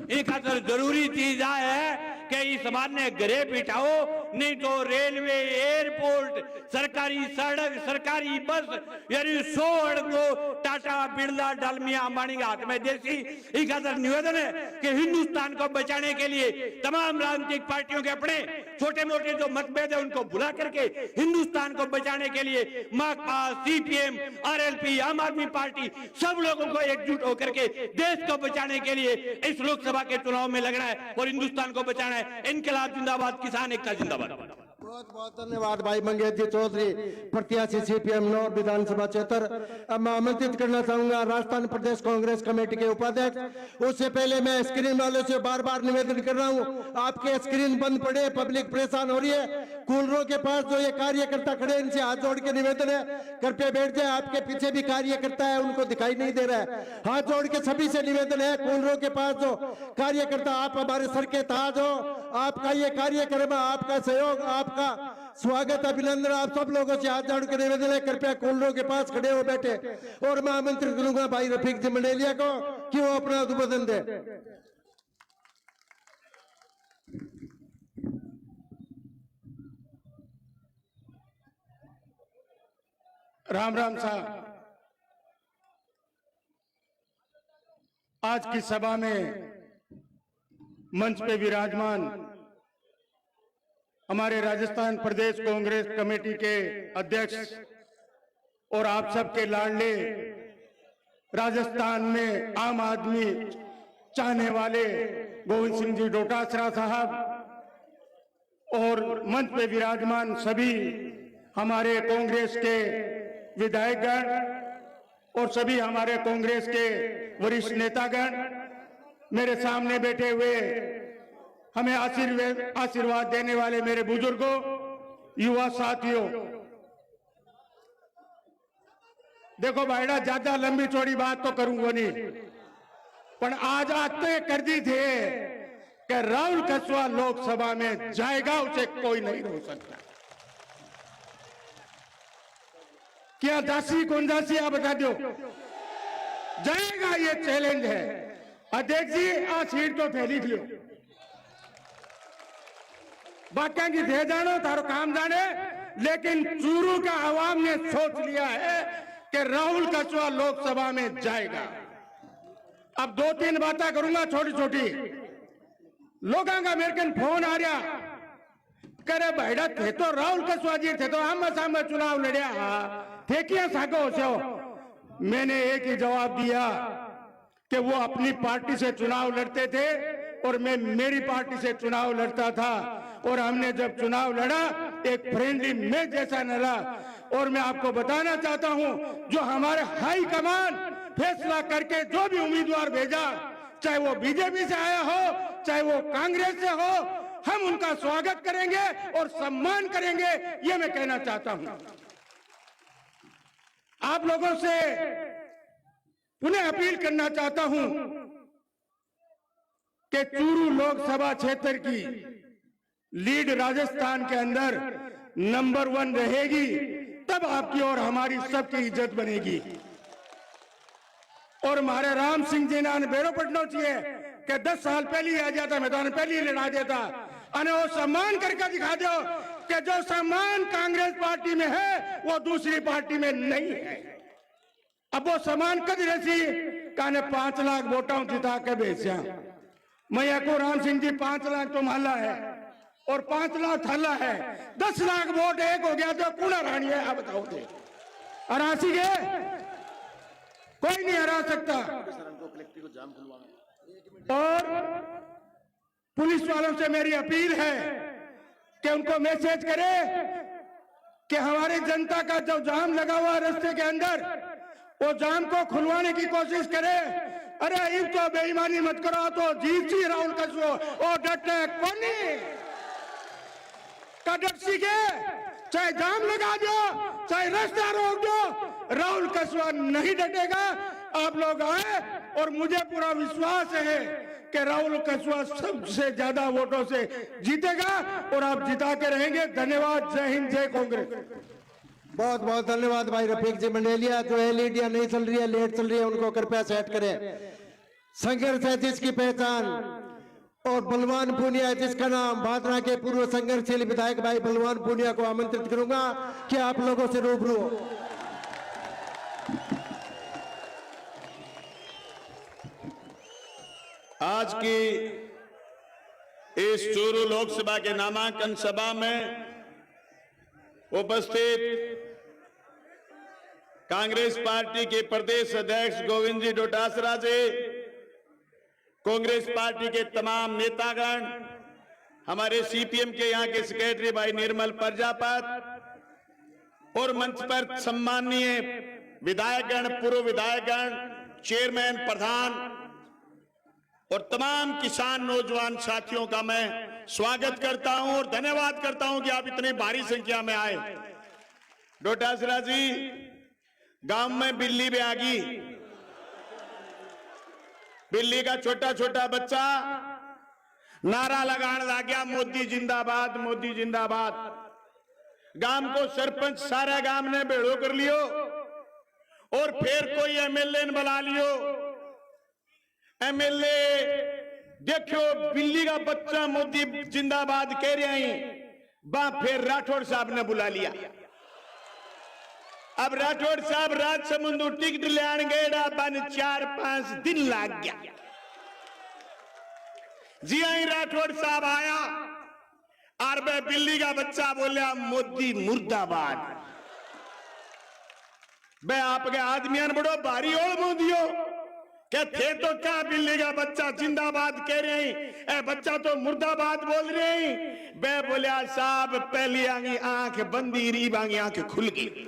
एक खातर जरूरी चीज आ है कि इस बार ने घरे बिठाओ, नहीं तो रेलवे, एयरपोर्ट, सरकारी सड़क, सरकारी बस, यानी 100 को टाटा, बिरला, डालमिया, अंबानी के हाथ में देसी। एक खातर निवेदन है कि हिंदुस्तान को बचाने के लिए तमाम राजनीतिक पार्टियों के अपने छोटे मोटे जो मतभेद है उनको भुला करके हिंदुस्तान को बचाने के लिए माकपा, सीपीएम, आरएलपी, आम आदमी पार्टी सब लोगों को एकजुट होकर के देश को बचाने के लिए इस लोकसभा के चुनाव में लगना है और हिंदुस्तान को बचाना है। इनकलाब जिंदाबाद, किसान एकता जिंदाबाद। बहुत बहुत धन्यवाद भाई मंगेश जी चौधरी, प्रत्याशी सीपीएम नौर विधानसभा क्षेत्र। अब मैं आमंत्रित करना चाहूंगा राजस्थान प्रदेश कांग्रेस कमेटी के उपाध्यक्ष। उससे पहले मैं स्क्रीन वालों से बार बार निवेदन कर रहा हूं, आपके स्क्रीन बंद पड़े, पब्लिक परेशान हो रही है। कूलरों के पास जो ये कार्यकर्ता खड़े हैं, इनसे हाथ जोड़ के निवेदन है, कृपया बैठ जाए। आपके पीछे भी कार्यकर्ता है, उनको दिखाई नहीं दे रहा है। हाथ जोड़ के सभी से निवेदन है, कूलरों के पास जो कार्यकर्ता, आप हमारे सर के ताज हो, आपका ये कार्यक्रम, आपका सहयोग, आपका स्वागत, अभिनंदन। आप सब लोगों से हाथ जोड़ के निवेदन है, कृपया कूलरों के पास खड़े हो बैठे। और मैं आमंत्रित करूंगा भाई रफीक जी मंडेलिया को कि वो अपना उद्बोधन दे। राम राम साहब, आज की सभा में मंच पे विराजमान हमारे राजस्थान प्रदेश कांग्रेस कमेटी के अध्यक्ष और आप सबके लाडले राजस्थान में आम आदमी चाहने वाले गोविंद सिंह जी डोटासरा साहब और मंच पे विराजमान सभी हमारे कांग्रेस के विधायकगण और सभी हमारे कांग्रेस के वरिष्ठ नेतागण, मेरे सामने बैठे हुए हमें आशीर्वाद देने वाले मेरे बुजुर्गों, युवा साथियों। देखो भाईड़ा, ज्यादा लंबी चौड़ी बात तो करूंगा नहीं, पर आज तय कर दी थे कि राहुल कसवा लोकसभा में जाएगा, उसे कोई नहीं रोक सकता। क्या दासी कौन दासी, आप बता दो, जाएगा, ये चैलेंज है। अध्यक्ष जी, आज सीट तो फैली थी, बाकिया की दे जानो, तारो काम जाने, लेकिन चूरू का आवाम ने सोच लिया है कि राहुल कसवा लोकसभा में जाएगा। अब 2-3 बातें करूंगा छोटी छोटी। लोगों का मेरे को फोन आ रहा, करे भाईड़ा थे तो राहुल कसवा जी थे तो आम सामने चुनाव लड़िया थे, क्या साको से हो। मैंने एक ही जवाब दिया कि वो अपनी पार्टी से चुनाव लड़ते थे और मैं मेरी पार्टी से चुनाव लड़ता था, और हमने जब चुनाव लड़ा एक फ्रेंडली मैच जैसा लड़ा। और मैं आपको बताना चाहता हूं, जो हमारे हाई कमान फैसला करके जो भी उम्मीदवार भेजा, चाहे वो बीजेपी से आया हो, चाहे वो कांग्रेस से हो, हम उनका स्वागत करेंगे और सम्मान करेंगे, ये मैं कहना चाहता हूं। आप लोगों से पुनः अपील करना चाहता हूं कि चूरू लोकसभा क्षेत्र की लीड राजस्थान के अंदर नंबर 1 रहेगी, तब आपकी और हमारी सबकी इज्जत बनेगी। और हमारे राम सिंह जी ने बेरो पटना चाहिए कि 10 साल पहले ही आ जाता, मैदान पहले ही लड़ा देता, और वो सम्मान करके दिखा दो कि जो सम्मान कांग्रेस पार्टी में है वो दूसरी पार्टी में नहीं है। अब वो सम्मान कद रसी काने 5 लाख वोटों जिता के बेचा, मैं को राम सिंह जी 5 लाख तो माला है और 5 लाख थाला है, 10 लाख वोट एक हो गया तो कूड़ा रानी है। आप बताओ थे हरासी के कोई नहीं हरा सकता। और पुलिस वालों से मेरी अपील है कि उनको मैसेज करे कि हमारी जनता का जो जाम लगा हुआ रास्ते के अंदर, वो जाम को खुलवाने की कोशिश करे। अरे इन तो बेईमानी मत करो, तो जीत सी राहुल कसवा और डटे कोनी का डट सीखे, चाहे जाम लगा दो, चाहे रास्ता रोक दो, राहुल कसवा नहीं डटेगा। आप लोग आए और मुझे पूरा विश्वास है कि राहुल कसवा सबसे ज्यादा वोटों से जीतेगा और आप जिता के रहेंगे। धन्यवाद। जय हिंद, जय कांग्रेस। बहुत बहुत धन्यवाद भाई रफीक जी मंडेलिया। जो एलईडी नहीं चल रही है, लेट चल रही है, उनको कृपया सेट करें। संघर्ष है जिसकी पहचान और बलवान पूनिया है जिसका नाम। भादरा के पूर्व संघर्षशील विधायक भाई बलवान पूनिया को आमंत्रित करूंगा कि आप लोगों से रूबरू हो। आज की इस चूरू लोकसभा के नामांकन सभा में उपस्थित कांग्रेस पार्टी के प्रदेश अध्यक्ष गोविंद जी डोटासरा जी, कांग्रेस पार्टी के तमाम नेतागण, हमारे सीपीएम के यहाँ के सेक्रेटरी भाई निर्मल प्रजापत और मंच पर सम्माननीय विधायकगण, पूर्व विधायकगण, चेयरमैन, प्रधान और तमाम किसान नौजवान साथियों का मैं स्वागत करता हूं और धन्यवाद करता हूं कि आप इतनी भारी संख्या में आए। डोटासरा जी, गांव में बिल्ली भी आ गई। बिल्ली का छोटा छोटा बच्चा नारा लगाने लग गया, मोदी जिंदाबाद, मोदी जिंदाबाद। गांव को सरपंच सारा गांव ने भेड़ो कर लियो और फिर कोई एमएलए ने बुला लियो। एमएलए देखो बिल्ली का बच्चा मोदी जिंदाबाद कह रहे हैं, फिर राठौड़ साहब ने बुला लिया। अब राठौड़ साहब राजसमंद टिकट लेने गए, बन 4-5 दिन लग गया। जी आई राठौड़ साहब आया और वह बिल्ली का बच्चा बोलिया मोदी मुर्दाबाद। वह आपके आदमियों ने बड़ो भारी ओल मोदियो क्या थे तो क्या बिल्ली का बच्चा जिंदाबाद कह रहे हैं, ए बच्चा तो मुर्दाबाद बोल रहे हैं। वह बोलिया साहब पहली आंगी आंख बंदी, रीब आंगी आंख खुल गई।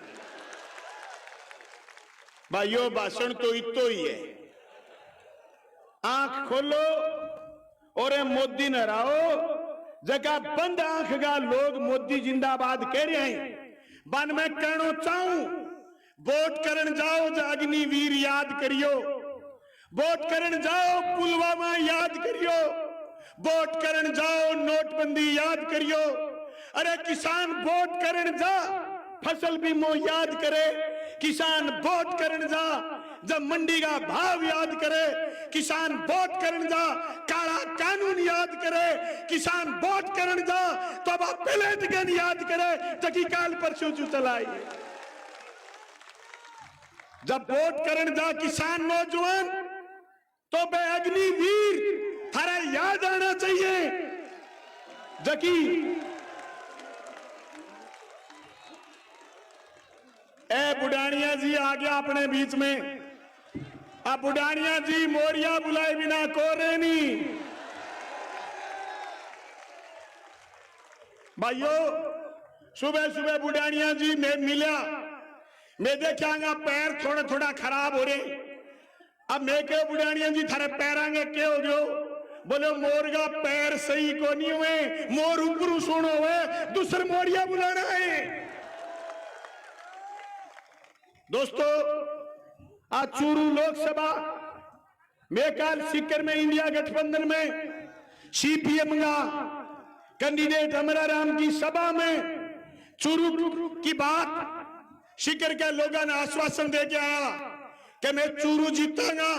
भाइयों भाषण तो इतो ही है, आंख खोलो और मोदी न रहो। जगह बंद आंख का लोग मोदी जिंदाबाद कह रहे हैं। बन मैं कहना चाहूं, वोट करन जाओ अग्निवीर याद करियो, वोट करन जाओ पुलवामा याद करियो, वोट करन जाओ नोटबंदी याद करियो। अरे किसान वोट करन जा फसल बीमा याद करे, किसान वोट करन जा जब मंडी का भाव याद करे, किसान वोट करन जा काला कानून याद करे, किसान वोट करन जा तो अब प्लेट गन याद करे तकी काल परसों चू चलाई। जब वोट करन जा किसान नौजवान तो बे अग्निवीर थारा याद आना चाहिए। जकी ए बुढ़ानिया जी आ गया अपने बीच में। अब बुढ़ानिया जी मोरिया बुलाए बिना कोरे नहीं। भाइयों सुबह सुबह बुढ़ानिया जी में मिला, मैं देखा पैर थोड़ा थोड़ा खराब हो रहे। अब मैं क्या बुढ़ानिया जी थारे पैर आगे क्या हो गयो? बोले मोर का पैर सही को नहीं हुए, मोर ऊपर सुनो हुए, दूसरे मोरिया बुलाना है। दोस्तों आज चूरू लोकसभा में कल सीकर में इंडिया गठबंधन में सीपीएम का कैंडिडेट अमराराम की सभा में चूरू की बात सीकर के लोगों ने आश्वासन दे के आया कि मैं चूरू जीतांगा।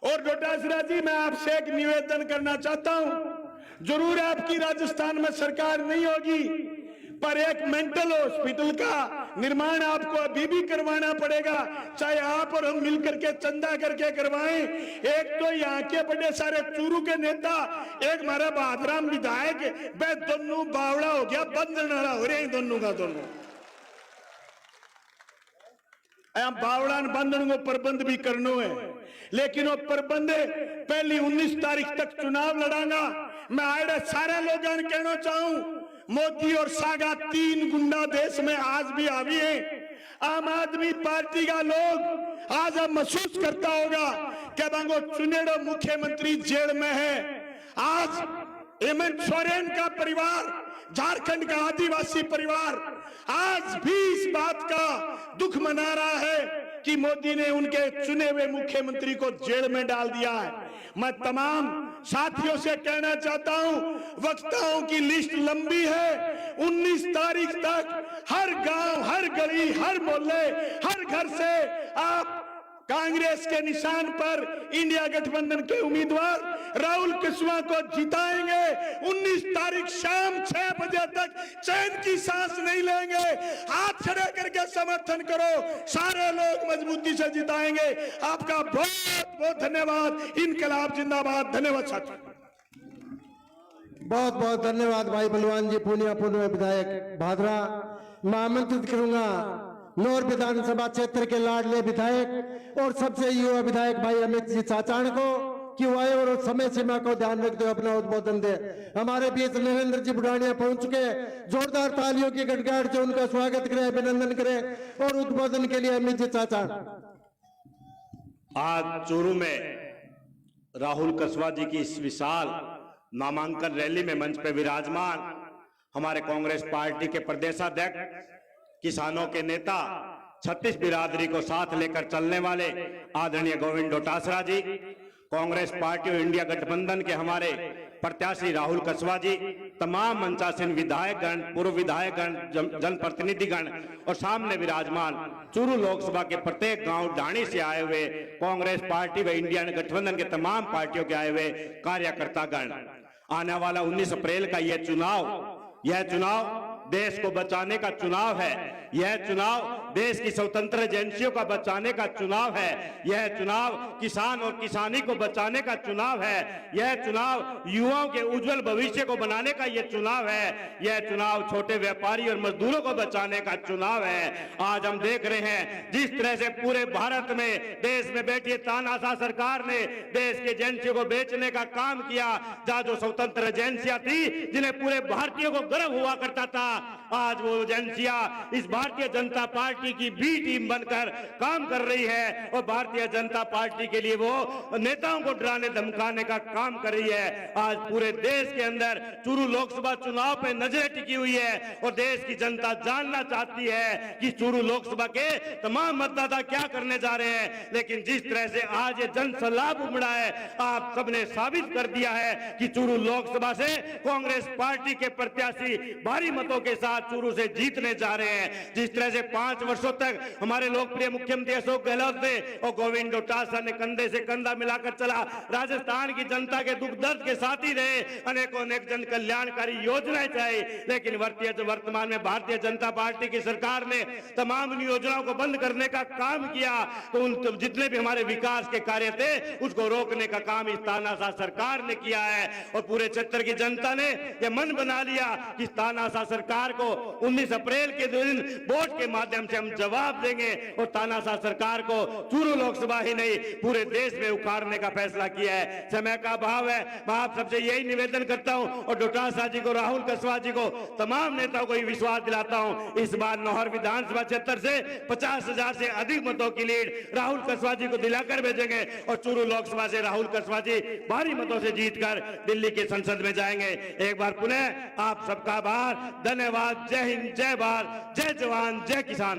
और डोटासरा जी मैं आपसे एक निवेदन करना चाहता हूं, जरूर आपकी राजस्थान में सरकार नहीं होगी पर एक मेंटल हॉस्पिटल का निर्माण आपको अभी भी करवाना पड़ेगा, चाहे आप और हम मिलकर के चंदा करके करवाएं। एक तो यहाँ के बड़े सारे चूरू के नेता, एक हमारा भादराम विधायक, वे दोनों बावड़ा हो गया, बंधन हो रहे हैं दोनों का दोनों। बावड़ा बंधन को प्रबंध भी करना है, लेकिन वो प्रबंध पहली 19 तारीख तक चुनाव लड़ांगा। मैं आए सारे लोगों ने कहना चाहूं, मोदी और सागा 3 गुंडा देश में आज भी आवी है। आम आदमी पार्टी का लोग आज अब महसूस करता होगा कि बंगो चुनेड़ो मुख्यमंत्री जेल में है। आज हेमंत सोरेन का परिवार, झारखंड का आदिवासी परिवार आज भी इस बात का दुख मना रहा है कि मोदी ने उनके चुने हुए मुख्यमंत्री को जेल में डाल दिया है। मैं तमाम साथियों से कहना चाहता हूं, वक्ताओं की लिस्ट लंबी है। 19 तारीख तक हर गांव, हर गली, हर मोहल्ले, हर घर से आप कांग्रेस के निशान पर इंडिया गठबंधन के उम्मीदवार राहुल कुशवाहा को जिताएंगे। 19 तारीख शाम 6 बजे तक चैन की सांस नहीं लेंगे। हाथ खड़े करके समर्थन करो, सारे लोग मजबूती से जिताएंगे। आपका बहुत बहुत धन्यवाद। इनकलाब जिंदाबाद। धन्यवाद साथी। बहुत बहुत धन्यवाद भाई बलवान जी पूनिया पूर्व विधायक भादरा। मैं आमंत्रित करूंगा नौर विधानसभा क्षेत्र के लाडले विधायक और सबसे युवा विधायक भाई अमित जी चाचाण को कि वो आए और समय सीमा को ध्यान रखते हुए अपना उद्बोधन दे। हमारे बीच नरेंद्र जी बुढ़ानिया पहुंच चुके, जोरदार तालियों की गड़गड़ाहट से उनका स्वागत करें, अभिनंदन करें और उद्बोधन के लिए अमित जी चाचाण। आज चूरू में राहुल कुशवाहा जी की इस विशाल नामांकन रैली में मंच पे विराजमान हमारे कांग्रेस पार्टी के प्रदेशाध्यक्ष, किसानों के नेता, छत्तीस बिरादरी को साथ लेकर चलने वाले आदरणीय गोविंद डोटासरा जी, कांग्रेस पार्टी और इंडिया गठबंधन के हमारे प्रत्याशी राहुल कुशवाहा जी, तमाम मंचासीन विधायकगण, पूर्व विधायकगण, जनप्रतिनिधिगण और सामने विराजमान चूरू लोकसभा के प्रत्येक गांव ढाणी से आए हुए कांग्रेस पार्टी व इंडिया गठबंधन के तमाम पार्टियों के आए हुए कार्यकर्तागण। आने वाला 19 अप्रैल का यह चुनाव देश को बचाने का चुनाव है। यह चुनाव देश की स्वतंत्र एजेंसियों का बचाने का चुनाव है। यह चुनाव किसान और किसानी को बचाने का चुनाव है। यह चुनाव युवाओं के उज्जवल भविष्य को बनाने का यह चुनाव है। यह चुनाव छोटे व्यापारी और मजदूरों को बचाने का चुनाव है। आज हम देख रहे हैं जिस तरह से पूरे भारत में देश में बैठी तानाशाह सरकार ने देश की एजेंसियों को बेचने का काम किया। जहां जो स्वतंत्र एजेंसियां थी जिन्हें पूरे भारतीयों को गर्व हुआ करता था, आज वो एजेंसियां इस भारतीय जनता पार्टी की बी टीम बनकर काम कर रही है और भारतीय जनता पार्टी के लिए वो नेताओं को डराने धमकाने का काम कर रही है। आज पूरे देश के अंदर चूरू लोकसभा चुनाव पे नजरें टिकी हुई है और देश की जनता जानना चाहती है कि चूरू लोकसभा के तमाम मतदाता क्या करने जा रहे हैं। लेकिन जिस तरह से आज ये जन सैलाब उमड़ा है, आप सबने साबित कर दिया है कि चूरू लोकसभा से कांग्रेस पार्टी के प्रत्याशी भारी मतों के साथ चूरू से जीतने जा रहे हैं। जिस तरह से 5 वर्षों तक हमारे लोकप्रिय मुख्यमंत्री अशोक गहलोत ने और गोविंद डोटासरा ने कंधे से कंधा मिलाकर चला, राजस्थान की जनता के दुख दर्द के साथी रहे, अनेकों अनेक जन कल्याणकारी योजनाएं चाहिए। लेकिन वर्तमान में भारतीय जनता पार्टी की सरकार ने तमाम उन योजनाओं को बंद करने का काम किया। तो उन जितने भी हमारे विकास के कार्य थे उसको रोकने का काम इस तानाशाह सरकार ने किया है और पूरे क्षेत्र की जनता ने यह मन बना लिया कि तानाशाह सरकार को 19 अप्रैल के दिन वोट के माध्यम से हम जवाब देंगे और तानाशाह सरकार को चूरू लोकसभा ही नहीं पूरे देश में उखाड़ने का फैसला किया है। समय का अभाव है, मैं आप सबसे यही निवेदन करता हूं और डोटासरा जी को, राहुल कुशवाहा जी को, तमाम नेताओं को विश्वास दिलाता हूं, इस बार नौहर विधानसभा क्षेत्र से 50,000 से अधिक मतों की लीड राहुल कुशवाहा जी को दिलाकर भेजेंगे और चूरू लोकसभा से राहुल कुशवाहा जी भारी मतों से जीतकर दिल्ली की संसद में जाएंगे। एक बार पुनः आप सबका आभार, धन्यवाद। जय हिंद, जय भारत, जय जवान, जय किसान।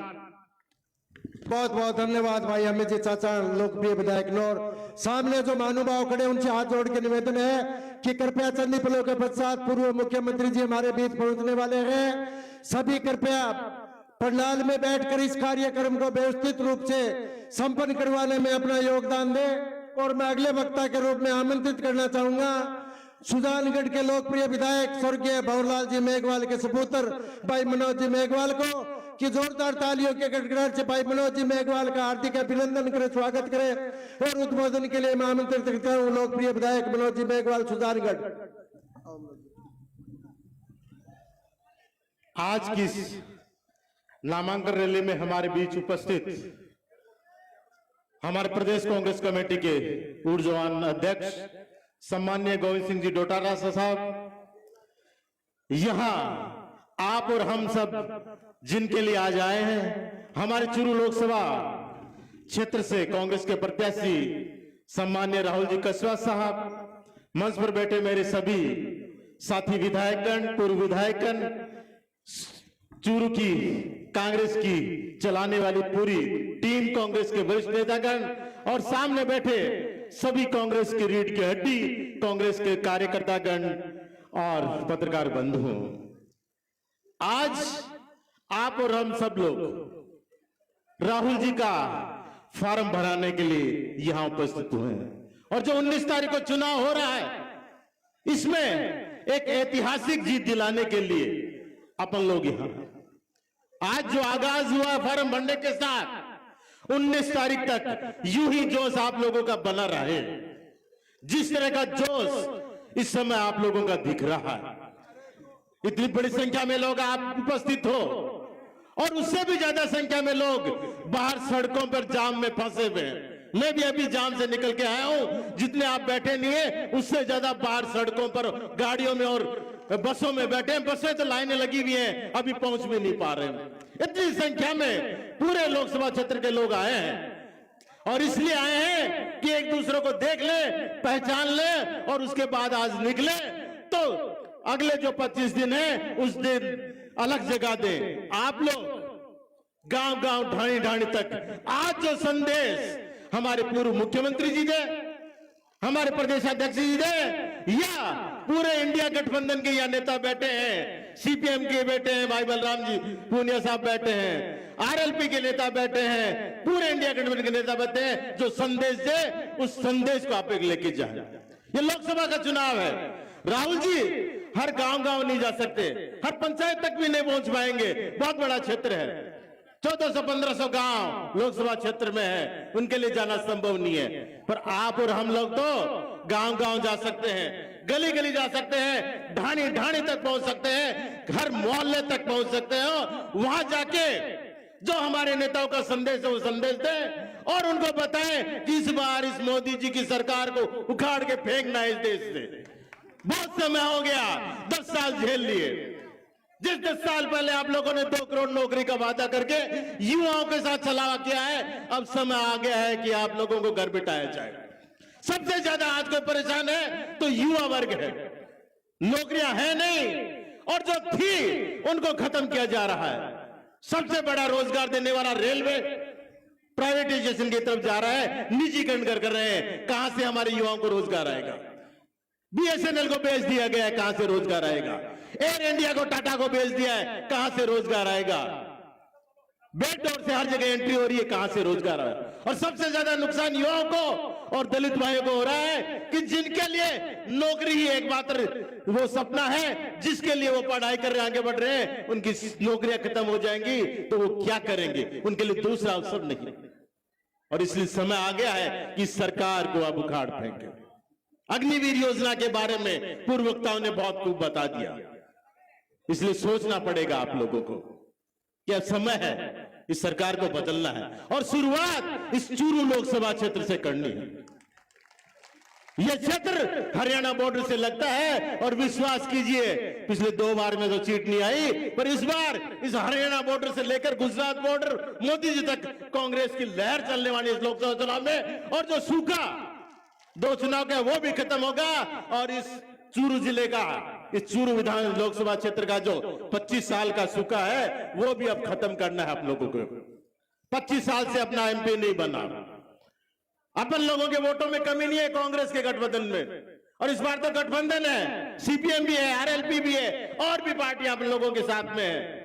बहुत बहुत धन्यवाद भाई अमित जी चाचा, लोकप्रिय विधायक नौर। सामने जो महानुभाव खड़े उनसे हाथ जोड़ के निवेदन है कि कृपया चंद पलों के पश्चात पूर्व मुख्यमंत्री जी हमारे बीच पहुंचने वाले हैं। सभी कृपया पंडाल में बैठकर इस कार्यक्रम को व्यवस्थित रूप से संपन्न करवाने में अपना योगदान दें। और मैं अगले वक्ता के रूप में आमंत्रित करना चाहूंगा सुजानगढ़ के लोकप्रिय विधायक स्वर्गीय भंवरलाल जी मेघवाल के सपूत्र भाई मनोज जी मेघवाल को कि जोरदार तालियों के गड़गड़ाहट से भाई मनोज जी मेघवाल का हार्दिक अभिनंदन करें, स्वागत करें और उद्बोधन के लिए मैं आमंत्रित करता हूं लोकप्रिय विधायक मनोज जी मेघवाल सुजानगढ़। आज की नामांकन रैली में हमारे बीच उपस्थित हमारे प्रदेश कांग्रेस कमेटी के ऊर्जवान अध्यक्ष सम्माननीय गोविंद सिंह जी डोटासरा साहब, यहां आप और हम सब जिनके लिए आज आए हैं, हमारे चूरू लोकसभा क्षेत्र से कांग्रेस के प्रत्याशी सम्माननीय राहुल जी कुशवाहा साहब, मंच पर बैठे मेरे सभी साथी विधायकगण, पूर्व विधायकगण, चूरू की कांग्रेस की चलाने वाली पूरी टीम, कांग्रेस के वरिष्ठ नेतागण और सामने बैठे सभी कांग्रेस की रीढ़ की हड्डी, कांग्रेस के कार्यकर्तागण और पत्रकार बंधु, आज आप और हम सब लोग राहुल जी का फॉर्म भराने के लिए यहां उपस्थित हुए हैं। और जो 19 तारीख को चुनाव हो रहा है, इसमें एक ऐतिहासिक जीत दिलाने के लिए अपन लोग यहां हैं। आज जो आगाज हुआ फॉर्म भरने के साथ 19 तारीख तक यूं ही जोश आप लोगों का बना रहे। जिस तरह का जोश इस समय आप लोगों का दिख रहा है, इतनी बड़ी संख्या में लोग आप उपस्थित हो और उससे भी ज्यादा संख्या में लोग बाहर सड़कों पर जाम में फंसे हुए हैं। मैं भी अभी जाम से निकल के आया हूं, जितने आप बैठे नहीं है उससे ज्यादा बाहर सड़कों पर गाड़ियों में और बसों में बैठे हैं। बसें तो लाइनें लगी हुई हैं, अभी पहुंच भी नहीं पा रहे हैं। इतनी संख्या में पूरे लोकसभा क्षेत्र के लोग आए हैं और इसलिए आए हैं कि एक दूसरे को देख ले, पहचान ले और उसके बाद आज निकले तो अगले जो 25 दिन है उस दिन अलग जगह दें। आप लोग गांव गांव ढाणी ढाणी तक आज जो संदेश हमारे पूर्व मुख्यमंत्री जी दे, हमारे प्रदेश अध्यक्ष जी दे, या पूरे इंडिया गठबंधन के यहाँ नेता बैठे हैं, सीपीएम के बैठे हैं, भाई बलराम जी पूनिया साहब बैठे हैं, आरएलपी के नेता बैठे हैं, पूरे इंडिया गठबंधन के नेता बैठे हैं, जो संदेश दे उस संदेश को आप एक लेके जाए। ये लोकसभा का चुनाव है। राहुल जी हर गांव गांव नहीं जा सकते, हर पंचायत तक भी नहीं पहुंच पाएंगे, बहुत बड़ा क्षेत्र है, 1400-1500 गांव लोकसभा क्षेत्र में है, उनके लिए जाना संभव नहीं है। पर आप और हम लोग तो गांव गांव जा सकते हैं, गली गली जा सकते हैं, ढाणी ढाणी तक पहुंच सकते हैं, हर मोहल्ले तक पहुंच सकते हो। वहां जाके जो हमारे नेताओं का संदेश है वो संदेश दें और उनको बताएं कि इस बार इस मोदी जी की सरकार को उखाड़ के फेंकना इस देश से। बहुत समय हो गया, 10 साल झेल लिए। जिस 10 साल पहले आप लोगों ने 2 करोड़ नौकरी का वादा करके युवाओं के साथ छलावा किया है, अब समय आ गया है कि आप लोगों को घर बिठाया जाए। सबसे ज्यादा आज कोई परेशान है तो युवा वर्ग है, नौकरियां है नहीं और जो थी उनको खत्म किया जा रहा है। सबसे बड़ा रोजगार देने वाला रेलवे प्राइवेटाइजेशन की तरफ जा रहा है, निजीकरण कर रहे हैं। कहां से हमारे युवाओं को रोजगार आएगा? बीएसएनएल को बेच दिया गया है, कहां से रोजगार आएगा? एयर इंडिया को टाटा को बेच दिया है, कहां से रोजगार आएगा? बैकडोर से हर जगह एंट्री हो रही है, कहां से रोजगार आएगा? और सबसे ज्यादा नुकसान युवाओं को और दलित भाइयों को हो रहा है कि जिनके लिए नौकरी ही एकमात्र वो सपना है, जिसके लिए वो पढ़ाई कर रहे आगे बढ़ रहे हैं, उनकी नौकरियां खत्म हो जाएंगी तो वो क्या करेंगे? उनके लिए दूसरा अवसर नहीं। और इसलिए समय आ गया है कि सरकार को अब उखाड़ फेंके। अग्निवीर योजना के बारे में पूर्व वक्ताओं ने बहुत खूब बता दिया, इसलिए सोचना पड़ेगा आप लोगों को कि अब समय है इस सरकार को बदलना है और शुरुआत इस चूरू लोकसभा क्षेत्र से करनी है। यह क्षेत्र हरियाणा बॉर्डर से लगता है और विश्वास कीजिए पिछले 2 बार में तो सीट नहीं आई, पर इस बार इस हरियाणा बॉर्डर से लेकर गुजरात बॉर्डर मोदी जी तक कांग्रेस की लहर चलने वाली इस लोकसभा चुनाव में। और जो सूखा 2 चुनाव का वो भी खत्म होगा और इस चूरू जिले का, इस चूरू विधान लोकसभा क्षेत्र का जो 25 साल का सूखा है वो भी अब खत्म करना है आप लोगों को। 25 साल से अपना एमपी नहीं बना, अपन लोगों के वोटों में कमी नहीं है कांग्रेस के गठबंधन में। और इस बार तो गठबंधन है, सीपीएम भी है, आरएलपी भी है और भी पार्टियां अपन लोगों के साथ में है।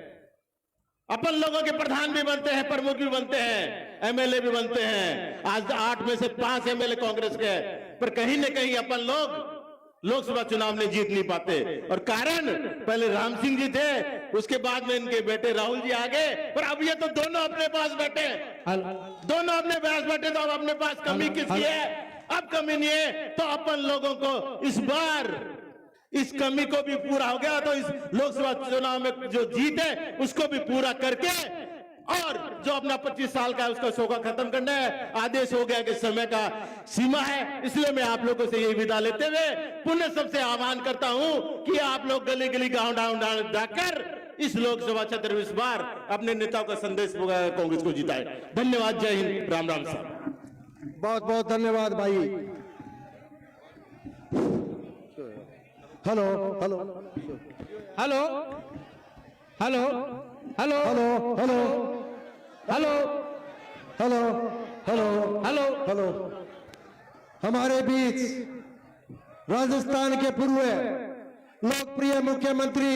अपन लोगों के प्रधान भी बनते हैं, प्रमुख भी बनते हैं, एमएलए भी बनते हैं। आज 8 में से 5 एमएलए कांग्रेस के हैं, पर कहीं न कहीं अपन लोग लोकसभा चुनाव में जीत नहीं पाते। और कारण पहले राम सिंह जी थे, उसके बाद में इनके बेटे राहुल जी आ गए, पर अब ये तो दोनों अपने पास बैठे, दोनों अपने पास बैठे, तो अब अपने पास कमी किसकी है? अब कमी नहीं है तो अपन लोगों को इस बार इस कमी को भी पूरा हो गया तो इस लोकसभा चुनाव में जो जीत है उसको भी पूरा करके और जो अपना 25 साल का है उसका शोका खत्म करना है। आदेश हो गया कि समय का सीमा है, इसलिए मैं आप लोगों से यही विदा लेते हुए पुनः सबसे आह्वान करता हूं कि आप लोग गली गली गांव गांव जाकर इस लोकसभा क्षेत्र में इस बार अपने नेताओं का संदेश कांग्रेस को जिताए। धन्यवाद, जय हिंद, राम राम साहब। बहुत बहुत धन्यवाद भाई। Hello hello hello hello hello hello hello hello hello hello hello hello. हमारे बीच राजस्थान के पूर्व लोकप्रिय मुख्यमंत्री,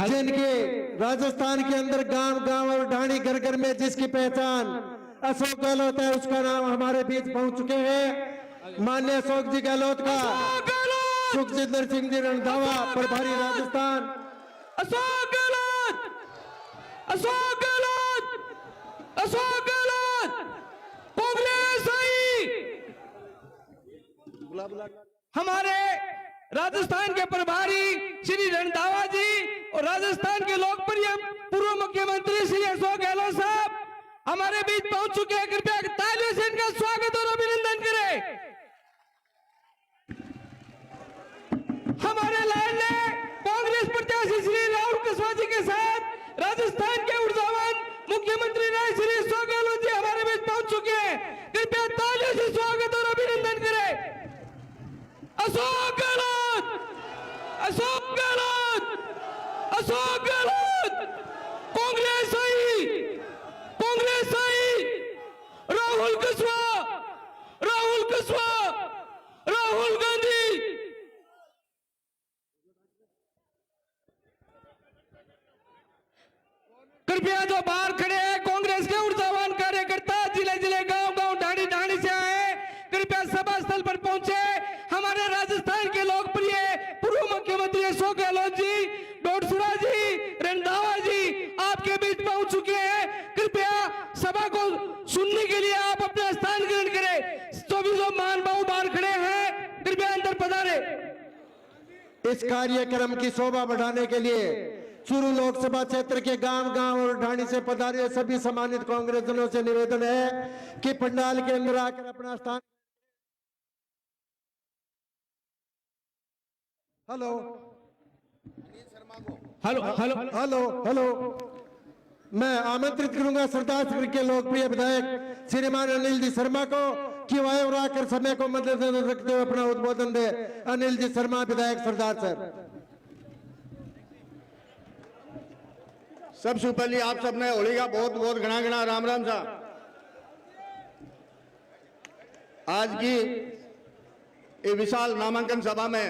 जिनके राजस्थान के अंदर गांव गांव और ढाणी घर घर में जिसकी पहचान अशोक गहलोत है, उसका नाम हमारे बीच पहुंच चुके हैं। माननीय अशोक जी गहलोत का सुखजिंदर सिंह जी रंधावा, प्रभारी राजस्थान। अशोक गहलोत, अशोक गहलोत, अशोक गहलोत, कांग्रेस आई। हमारे राजस्थान के प्रभारी श्री रंधावा जी और राजस्थान के लोकप्रिय पूर्व मुख्यमंत्री श्री अशोक गहलोत साहब हमारे बीच पहुंच चुके हैं। कृपया तालियों से इनका स्वागत और अभिनंदन करें। हमारे लाडले कांग्रेस प्रत्याशी श्री राहुल कुशवाहा जी के साथ राजस्थान के ऊर्जावान मुख्यमंत्री रहे श्री अशोक गहलोत जी हमारे बीच पहुंच चुके हैं। कृपया तालियों से स्वागत और अभिनंदन करें। अशोक गहलोत, अशोक गहलोत, अशोक गहलोत, कांग्रेस आई, कांग्रेस आई। राहुल कुशवाहा, राहुल कुशवाहा, राहुल गांधी। कृपया जो बाहर खड़े हैं कांग्रेस के ऊर्जावान कार्यकर्ता, जिले जिले गांव गांव ढाणी ढाणी से आए, कृपया सभा स्थल पर पहुंचे। हमारे राजस्थान के लोकप्रिय पूर्व मुख्यमंत्री अशोक गहलोत जी, डोडसरा जी, रंधावा जी आपके बीच पहुंच चुके हैं। कृपया सभा को सुनने के लिए आप अपना स्थान ग्रहण करें। तो भी जो महानुभाव बाहर खड़े हैं कृपया अंदर पधारे। इस कार्यक्रम की शोभा बढ़ाने के लिए चूरू लोकसभा क्षेत्र के गांव गांव और ढाणी से पधारे सभी सम्मानित कांग्रेसजनों से निवेदन है कि पंडाल के अंदर आकर अपना स्थान। Hello hello hello hello hello, मैं आमंत्रित करूंगा सरदार नगर के लोकप्रिय विधायक श्रीमान अनिल जी शर्मा को कि वह और आकर समय को मद्देनजर रखते हुए अपना उद्बोधन दे। अनिल जी शर्मा विधायक सरदार सर। सबसे पहले आप सबने होली का बहुत बहुत घना घना राम राम सा। आज की ये विशाल नामांकन सभा में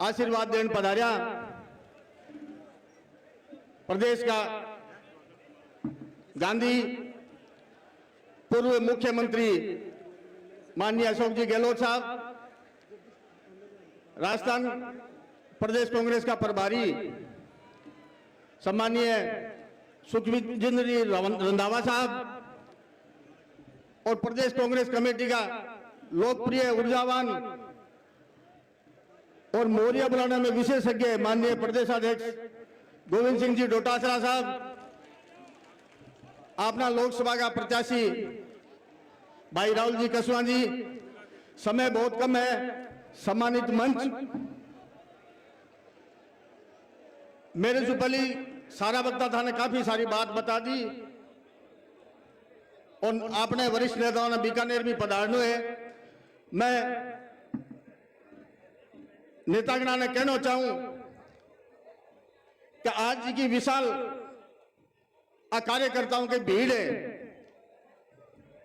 आशीर्वाद देने पधारिया प्रदेश का गांधी पूर्व मुख्यमंत्री माननीय अशोक जी गहलोत साहब, राजस्थान प्रदेश कांग्रेस का प्रभारी सम्मानीय सुखजिंदर जी रंधावा साहब और प्रदेश कांग्रेस कमेटी का लोकप्रिय ऊर्जावान और मोरिया बुलाने में विशेषज्ञ माननीय प्रदेशाध्यक्ष गोविंद सिंह जी डोटासरा साहब, अपना लोकसभा का प्रत्याशी भाई राहुल जी कुशवाहा जी, समय बहुत कम है, सम्मानित मंच, मेरे से पहले सारा वक्ता था ने काफी सारी बात बता दी और आपने वरिष्ठ नेताओं ने बीकानेर में पधारना है। मैं नेतागणा ने कहना चाहूं कि आज की विशाल कार्यकर्ताओं की भीड़ है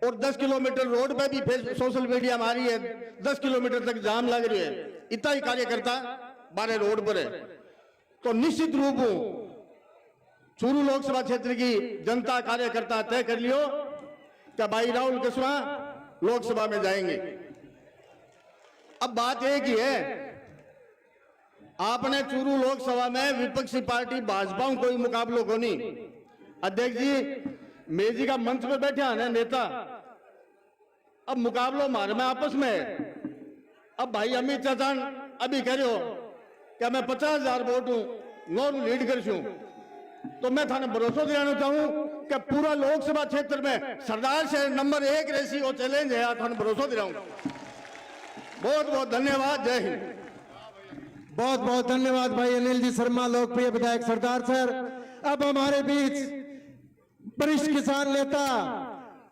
और 10 किलोमीटर रोड पे भी सोशल मीडिया में आ रही है, 10 किलोमीटर तक जाम लग रही है, इतना ही कार्यकर्ता बारे रोड पर है। तो निश्चित रूप चूरू लोकसभा क्षेत्र की जनता कार्यकर्ता तय कर लियो कि भाई राहुल कुशवाहा लोकसभा में जाएंगे। अब बात एक ही है, आपने चूरू लोकसभा में विपक्षी पार्टी भाजपा कोई मुकाबलो को नहीं। अध्यक्ष जी मेजी का मंच पर बैठे हैं नेता, अब मुकाबलो मार में आपस में। अब भाई अमित चाचा अभी कह रहे हो कि मैं 50,000 वोट हूं नौ लीड कर छू, तो मैं थाने भरोसा दिलाना चाहूं कि पूरा लोकसभा क्षेत्र में सरदार से नंबर 1 रेसी वो चैलेंज है, थाने भरोसा दिलाऊंगा। बहुत बहुत धन्यवाद, जय हिंद। बहुत बहुत धन्यवाद भाई अनिल जी शर्मा, लोकप्रिय विधायक सरदार सर। अब हमारे बीच वरिष्ठ किसान नेता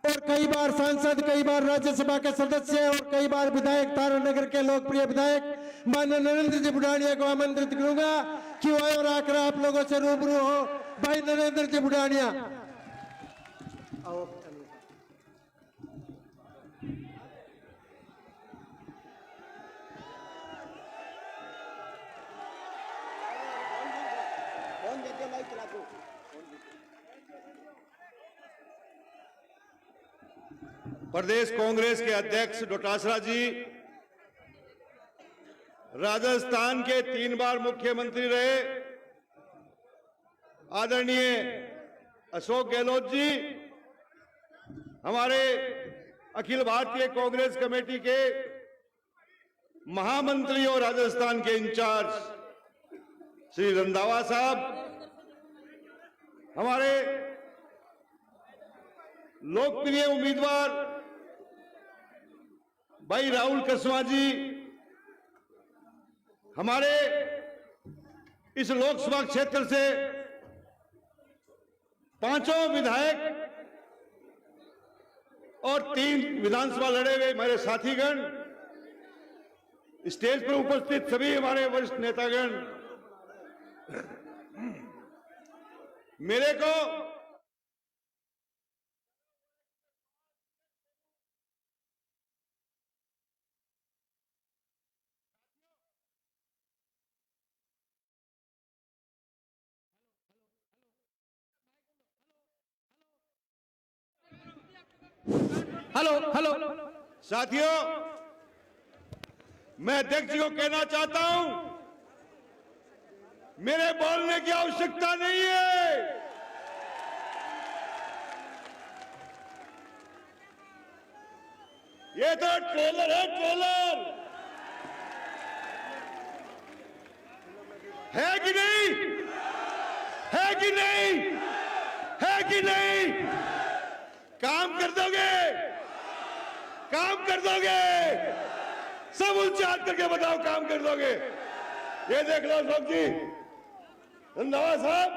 और कई बार सांसद, कई बार राज्यसभा के सदस्य और कई बार विधायक तारानगर के लोकप्रिय विधायक माननीय नरेंद्र जी बुढ़ानिया को आमंत्रित करूंगा कि वह और आकर आप लोगों से रूबरू हो। भाई नरेंद्र जी बुढ़ानिया। प्रदेश कांग्रेस के अध्यक्ष डोटासरा जी, राजस्थान के 3 बार मुख्यमंत्री रहे आदरणीय अशोक गहलोत जी, हमारे अखिल भारतीय कांग्रेस कमेटी के महामंत्री और राजस्थान के इंचार्ज श्री रंधावा साहब, हमारे लोकप्रिय उम्मीदवार भाई राहुल कसवा जी, हमारे इस लोकसभा क्षेत्र से 5 विधायक और 3 विधानसभा लड़े हुए हमारे साथीगण, स्टेज पर उपस्थित सभी हमारे वरिष्ठ नेतागण, मेरे को हेलो साथियों, मैं अध्यक्ष जी को कहना चाहता हूं, मेरे बोलने की आवश्यकता नहीं है। ये तो ट्रेलर है, ट्रेलर है कि नहीं? है कि नहीं? है कि नहीं? काम कर दोगे? काम कर दोगे? सब ऊंचे हाथ करके बताओ, काम कर दोगे? ये देख लो अशोक जी, रंधावा साहब,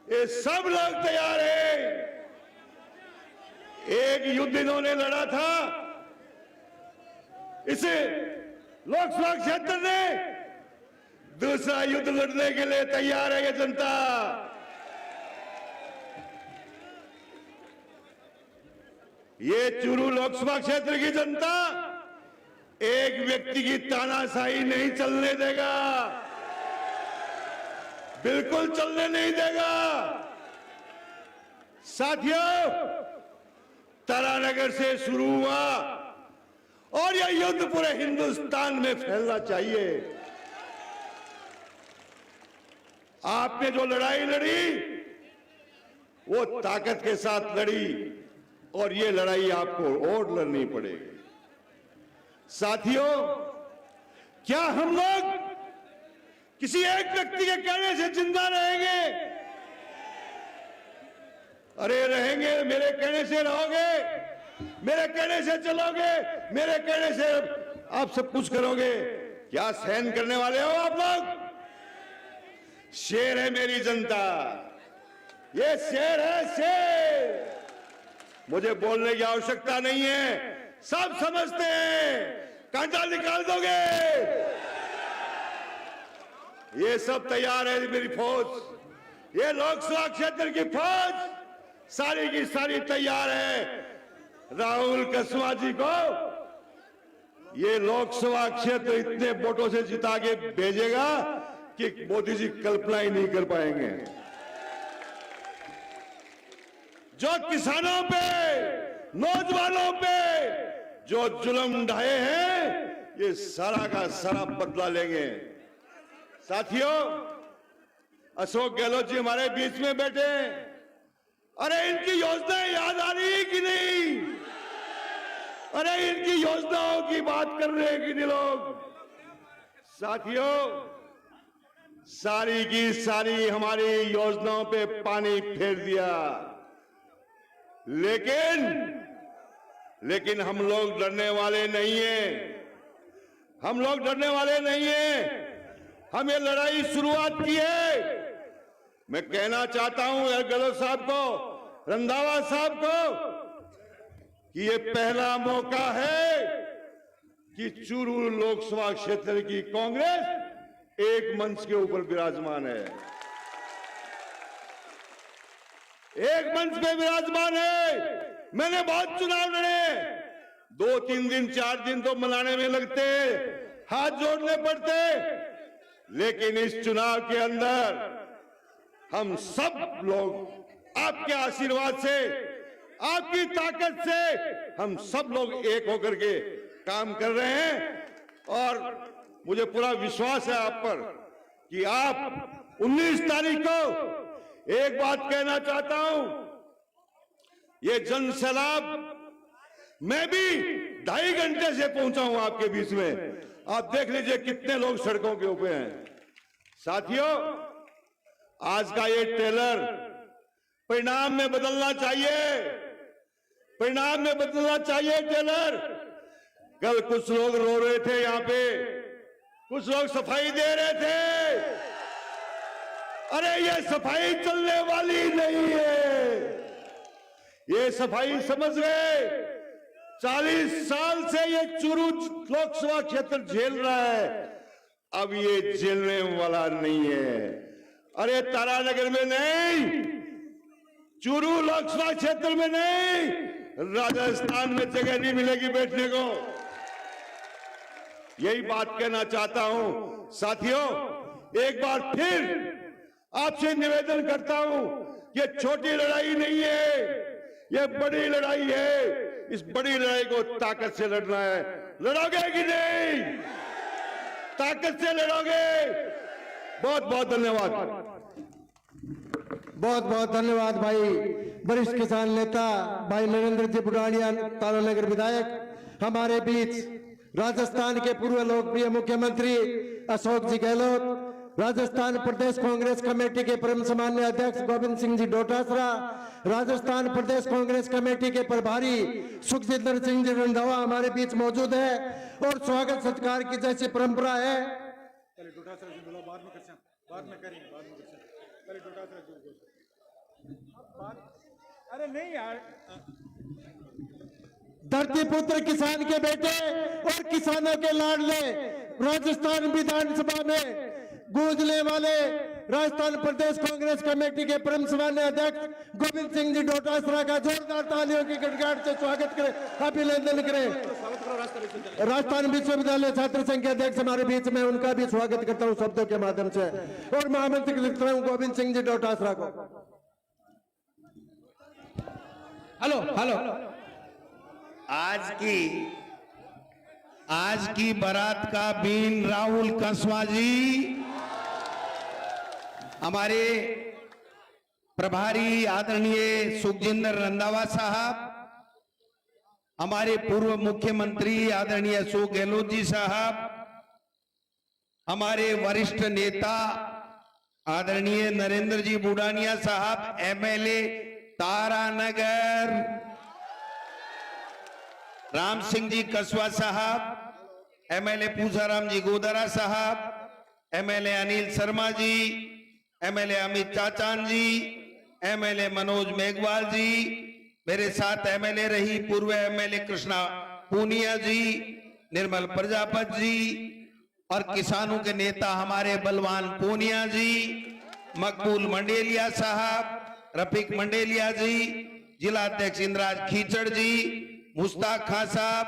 ये सब लोग तैयार हैं। एक युद्ध इन्होंने लड़ा था इस लोकसभा क्षेत्र ने, दूसरा युद्ध लड़ने के लिए तैयार है ये जनता। ये चूरू लोकसभा क्षेत्र की जनता एक व्यक्ति की तानाशाही नहीं चलने देगा, बिल्कुल चलने नहीं देगा। साथियों, तारानगर से शुरू हुआ और यह युद्ध पूरे हिंदुस्तान में फैलना चाहिए। आपने जो लड़ाई लड़ी वो ताकत के साथ लड़ी और ये लड़ाई आपको और लड़नी पड़ेगी। साथियों, क्या हम लोग किसी एक व्यक्ति के कहने से जिंदा रहेंगे? अरे रहेंगे, मेरे कहने से रहोगे, मेरे कहने से चलोगे, मेरे कहने से आप सब कुछ करोगे। क्या सहन करने वाले हो आप लोग? शेर है मेरी जनता, ये शेर है, शेर। मुझे बोलने की आवश्यकता नहीं है, सब समझते हैं। कांटा निकाल दोगे? ये सब तैयार है मेरी फौज, ये लोकसभा क्षेत्र की फौज सारी की सारी तैयार है। राहुल कसवा जी को ये लोकसभा क्षेत्र इतने वोटों से जिता के भेजेगा कि मोदी जी कल्पना ही नहीं कर पाएंगे। जो किसानों पे, नौजवानों पे जो जुल्म ढाए हैं, ये सारा का सारा बदला लेंगे। साथियों, अशोक गहलोत जी हमारे बीच में बैठे हैं। अरे इनकी योजनाएं याद आ रही है कि नहीं? अरे इनकी योजनाओं की बात कर रहे हैं कि नहीं लोग? साथियों, सारी की सारी हमारी योजनाओं पे पानी फेर दिया, लेकिन हम लोग डरने वाले नहीं हैं। हम लोग डरने वाले नहीं हैं। हम ये लड़ाई शुरुआत की है। मैं कहना चाहता हूं गहलोत साहब को, रंधावा साहब को, कि ये पहला मौका है कि चूरू लोकसभा क्षेत्र की कांग्रेस एक मंच के ऊपर विराजमान है, एक मंच पे विराजमान है। मैंने बहुत चुनाव लड़े, 2-3 दिन 4 दिन तो मनाने में लगते, हाथ जोड़ने पड़ते, लेकिन इस चुनाव के अंदर हम सब लोग आपके आशीर्वाद से आपकी ताकत से हम सब लोग एक होकर के काम कर रहे हैं और मुझे पूरा विश्वास है आप पर कि आप 19 तारीख को एक बात कहना चाहता हूं, ये जन सैलाब मैं भी 2.5 घंटे से पहुंचा हूं आपके बीच में। आप देख लीजिए कितने लोग सड़कों के ऊपर हैं। साथियों, आज का ये ट्रेलर परिणाम में बदलना चाहिए, परिणाम में बदलना चाहिए ट्रेलर। कल कुछ लोग रो रहे थे, यहां पे कुछ लोग सफाई दे रहे थे। अरे ये सफाई चलने वाली नहीं है, ये सफाई समझ गए 40 साल से ये चूरू लोकसभा क्षेत्र झेल रहा है, अब ये झेलने वाला नहीं है। अरे तारानगर में नहीं, चूरू लोकसभा क्षेत्र में नहीं, राजस्थान में जगह नहीं मिलेगी बैठने को। यही बात कहना चाहता हूं। साथियों, एक बार फिर आपसे निवेदन करता हूं, ये छोटी लड़ाई नहीं है, ये बड़ी लड़ाई है। इस बड़ी लड़ाई को ताकत से लड़ना है। लड़ोगे कि नहीं? ताकत से लड़ोगे। बहुत बहुत धन्यवाद। बहुत बहुत धन्यवाद भाई वरिष्ठ किसान नेता भाई नरेंद्र जी बुढ़ानिया, तारानगर विधायक। हमारे बीच राजस्थान के पूर्व लोकप्रिय मुख्यमंत्री अशोक जी गहलोत, राजस्थान प्रदेश कांग्रेस कमेटी के परम सम्मान्य अध्यक्ष गोविंद सिंह जी डोटासरा, राजस्थान प्रदेश कांग्रेस कमेटी के प्रभारी सुखजिंदर सिंह जी रंधावा हमारे बीच मौजूद है और स्वागत सत्कार की जैसी परंपरा है। अरे नहीं यार, धरती पुत्र किसान के बेटे और किसानों के लाडले राजस्थान विधानसभा में गूंजने वाले राजस्थान प्रदेश कांग्रेस कमेटी के परम सम्मान्य अध्यक्ष गोविंद सिंह जी डोटासरा का जोरदार तालियों की गड़गड़ाहट से स्वागत करें, अभिनंदन करें। राजस्थान विश्वविद्यालय छात्र संघ के अध्यक्ष हमारे बीच में, उनका भी स्वागत करता हूं शब्दों के माध्यम से और महामंत्री लिखता हूं गोविंद सिंह जी डोटासरा को। Hello hello. आज की बारात का बीन राहुल कसवा जी, हमारे प्रभारी आदरणीय सुखजिंदर रंधावा साहब, हमारे पूर्व मुख्यमंत्री आदरणीय अशोक गहलोत जी साहब, हमारे वरिष्ठ नेता आदरणीय नरेंद्र जी बुढ़ानिया साहब, एमएलए तारानगर राम सिंह जी कसवा साहब, एमएलए पूसाराम जी गोदरा साहब, एमएलए अनिल शर्मा जी, एमएलए अमित चाचान जी, एमएलए मनोज मेघवाल जी, मेरे साथ एमएलए रही पूर्व एमएलए कृष्णा पूनिया जी, निर्मल प्रजापत जी और किसानों के नेता हमारे बलवान पूनिया जी, मकबूल मंडेलिया साहब, रफीक मंडेलिया जी, जिला अध्यक्ष इंद्राज खीचड़ जी, मुश्ताक खां साहब,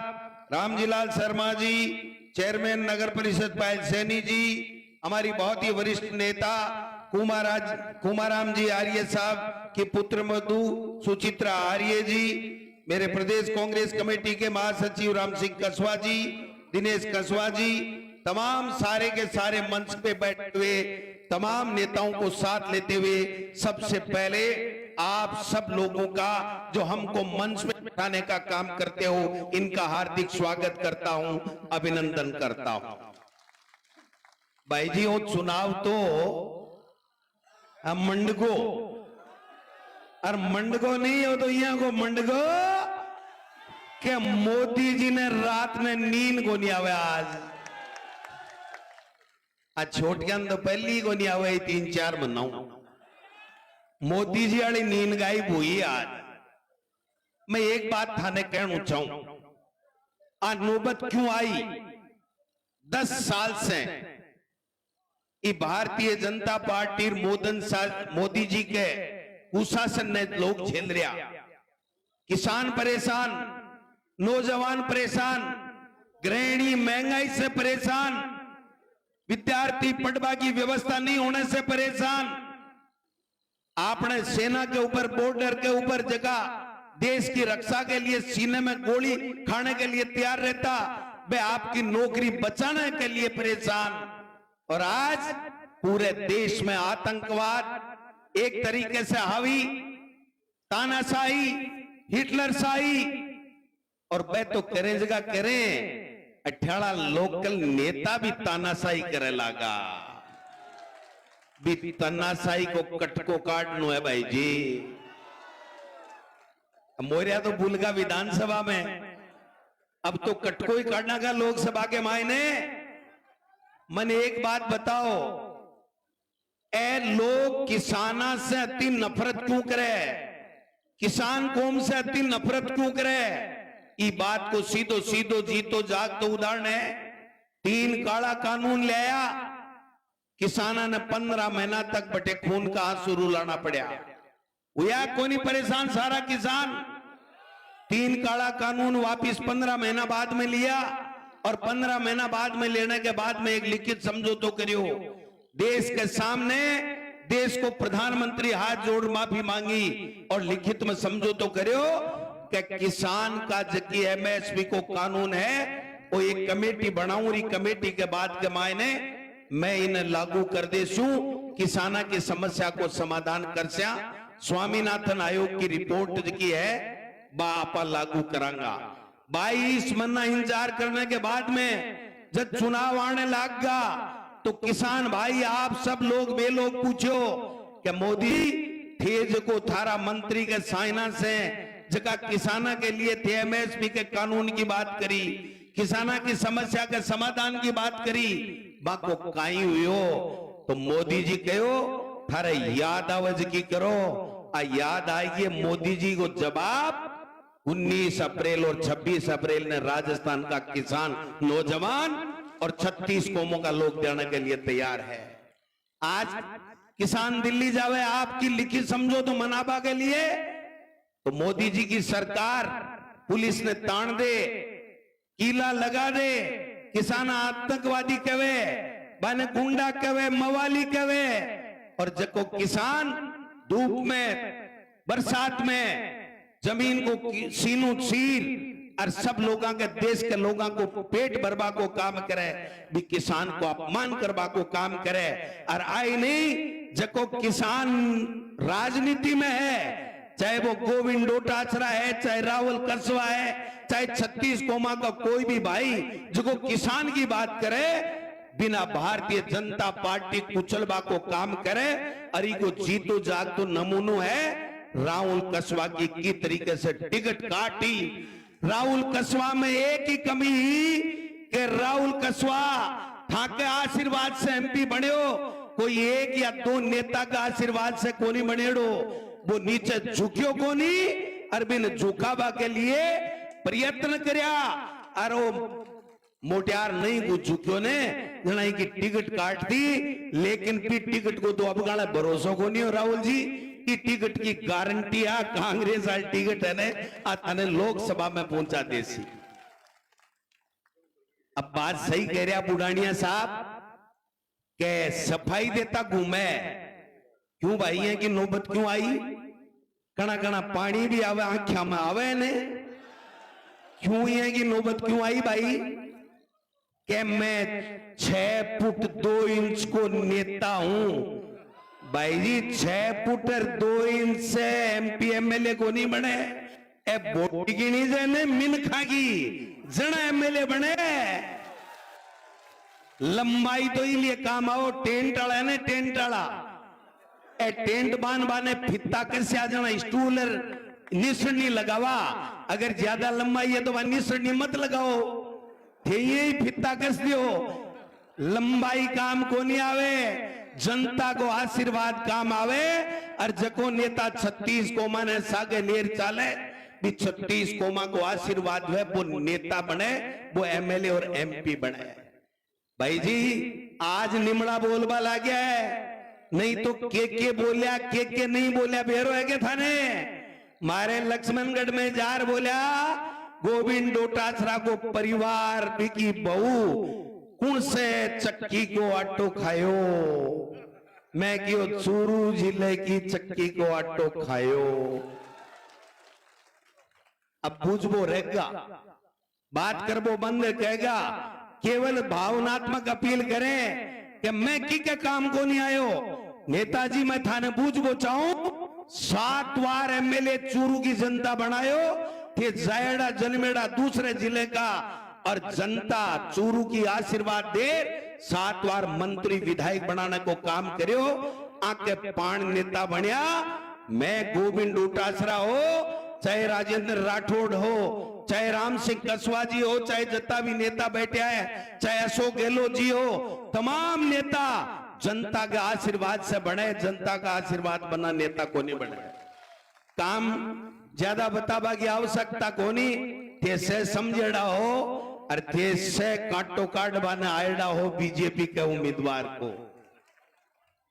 रामजीलाल शर्मा जी, चेयरमैन नगर परिषद पायल सैनी जी, हमारी बहुत ही वरिष्ठ नेता कुमाराम जी आर्य साहब की पुत्र मधु सुचित्रा आर्य जी, मेरे प्रदेश कांग्रेस कमेटी के महासचिव राम सिंह कसवा जी, दिनेश कसवा जी, तमाम सारे के सारे मंच पे बैठे हुए तमाम नेताओं को साथ लेते हुए सबसे पहले आप सब लोगों का जो हमको मंच में बैठाने का काम करते हो, इनका हार्दिक स्वागत करता हूं, अभिनंदन करता हूं। भाई जी वो चुनाव तो मंडगो और मंडगो नहीं हो तो यहाँ को मंडगो के मोदी जी ने रात में नींद को नहीं आवे। आज छोटियां तो पहली को नहीं आवे 3-4 महीनों मोदी जी वाली नींद गायब हुई। आज मैं एक बात थाने कहना चाहूं, आज नौबत क्यों आई? 10 साल से ये भारतीय जनता पार्टी मोदी जी के कुशासन ने लोग झेल रहा, किसान परेशान, नौजवान परेशान, गृहिणी महंगाई से परेशान, विद्यार्थी पढ़वा की व्यवस्था नहीं होने से परेशान, आपने सेना के ऊपर बॉर्डर के ऊपर जगह देश की रक्षा के लिए सीने में गोली खाने के लिए तैयार रहता, वे आपकी नौकरी बचाने के लिए परेशान। और आज पूरे देश में आतंकवाद एक तरीके से हावी, तानाशाही, हिटलरशाही, और वे तो करे जगह करें, अठाड़ा लोकल नेता भी तानाशाही करे लगा। भी तानाशाही को कटको काटनो है भाई जी। मोरिया तो भूलगा विधानसभा में, अब तो कटको ही काटना का लोकसभा के मायने। मन एक बात बताओ, ए लोग किसाना से अति नफरत क्यों करे, किसान कौम से अति नफरत क्यों करे? ई बात को सीधो सीधो जीतो जाग तो उदाहरण है। 3 काला कानून ले आया, किसाना ने 15 महीना तक बटे खून का आंसू रुलाना पड़ा। हुआ कोई परेशान सारा किसान। 3 काला कानून वापिस 15 महीना बाद में लिया, और 15 महीना बाद में लेने के बाद में एक लिखित समझौता करियो। देश के सामने देश को प्रधानमंत्री हाथ जोड़ माफी मांगी और लिखित में समझौता करियो कि किसान का जबकि एमएसपी को कानून है, वो एक कमेटी बनाऊं, कमेटी के बाद के मायने मैं इन्हें लागू कर देसू, किसाना की समस्या को समाधान कर स्या। स्वामीनाथन आयोग की रिपोर्ट की है बापा लागू करांगा। 22 महीना इंतजार करने के बाद में जब चुनाव आने लगा तो किसान भाई आप सब लोग वे लोग पूछो कि मोदी थे जो थारा मंत्री के साइना से जगह किसाना के लिए थे एमएसपी के कानून की बात करी, किसाना की समस्या के समाधान की बात करी, बाको काई हुयो तो मोदी जी कहो थारे याद आवाज की करो। आ याद आएगी मोदी जी को जवाब 19 अप्रैल और 26 अप्रैल ने राजस्थान का किसान नौजवान और 36 कौमों का लोग देने के लिए तैयार है। आज किसान दिल्ली जावे आपकी लिखित समझौता मनाबा के लिए, तो मोदी जी की सरकार पुलिस ने तान दे, कीला लगा दे, किसान आतंकवादी कहे, बने गुंडा कहे, मवाली कहे, और जको किसान धूप में बरसात में जमीन को सीनू चीर और सब लोगों के देश के लोगों को पेट भरवा को काम करे, भी किसान को अपमान करवा को काम करे। और आई नहीं जको किसान राजनीति में है, चाहे वो गोविंद डोटासरा है, चाहे राहुल कसवा है, चाहे 36 कौमा का कोई भी भाई जो किसान की बात करे, बिना भारतीय जनता पार्टी कुचलबा को काम करे, अरी को जीतो जाग तो नमूनो है राहुल कसवा की तरीके से टिकट काटी। राहुल कसवा में एक ही कमी ही कि राहुल कसवा ठाके आशीर्वाद से एमपी बने हो, कोई एक या 2 नेता का आशीर्वाद से कोनी बनेड़ो, वो नीचे झुकियो कोनी, अरबिन झुकाबा के लिए प्रयत्न करया, और वो मोटियार नहीं वो झुकियो ने जनाई की टिकट काट दी, लेकिन फिर टिकट को तो अब गाला भरोसा को नहीं हो राहुल जी की टिकट की गारंटी है, कांग्रेस वाली टिकट है ने आने लोकसभा में पहुंचा देसी। अब बात सही कह रहा बुढ़ानिया साहब के सफाई देता घूमे, क्यों भाई है कि नौबत क्यों आई, कणा कणा पानी भी आवे आंखिया में आवे ने, क्यों है कि नौबत क्यों आई भाई? कि मैं 6 फुट 2 इंच को नेता हूं भाई जी, 6 फुट और 2 इंच से एमपी एमएलए को नहीं बने, ए बोटी की नहीं जाने मिनखा की जना एमएलए बने। लंबाई तो इसलिए काम आओ, टेंट वाला है ना, टेंट वाला ए टेंट बाने फित्ता कैसे आ जाना, स्टूल निसरनी लगावा, अगर ज्यादा लंबाई है तो वह निसरनी मत लगाओ, यही फित्ता कस दियो। लंबाई काम को नहीं आवे, जनता को आशीर्वाद काम आवे। और जको नेता 36 कोमा ने सागे लेर चाले भी 36 कोमा को आशीर्वाद है, वो नेता बने, वो एमएलए और एमपी बने। भाई जी आज निमड़ा बोलबा ला गया है, नहीं तो के बोलिया के नहीं बोलिया बेरो है के थाने मारे लक्ष्मणगढ़ में जार बोलिया गोविंद डोटासरा को परिवार की बहू कौन से चक्की को आटो खायो, मैं क्यों चूरू जिले की चक्की को आटो खायो। अब पूछबो रहेगा, बात करबो बंद कहेगा, केवल भावनात्मक अपील करें कि मैं की के काम को नहीं आयो। नेताजी मैं थाने पूछबो चाहूं, 7 बार एमएलए चूरू की जनता बनायो थे, जायड़ा जलमेड़ा दूसरे जिले का, और जनता चूरू की आशीर्वाद दे 7 बार मंत्री विधायक बनाने को काम करियो। आके 5 नेता बनया। मैं गोविंद डोटासरा हो, चाहे राजेंद्र राठौड़ हो, चाहे राम सिंह कसवा जी हो, चाहे जितना भी नेता बैठे हैं, चाहे अशोक गहलोत जी हो, तमाम नेता जनता के आशीर्वाद से बने, जनता का आशीर्वाद बना नेता को नहीं बने। काम ज्यादा बताबा की आवश्यकता कोनी, थे से समझेड़ा हो और थे से काटो काट बना आएड़ा हो बीजेपी के उम्मीदवार को।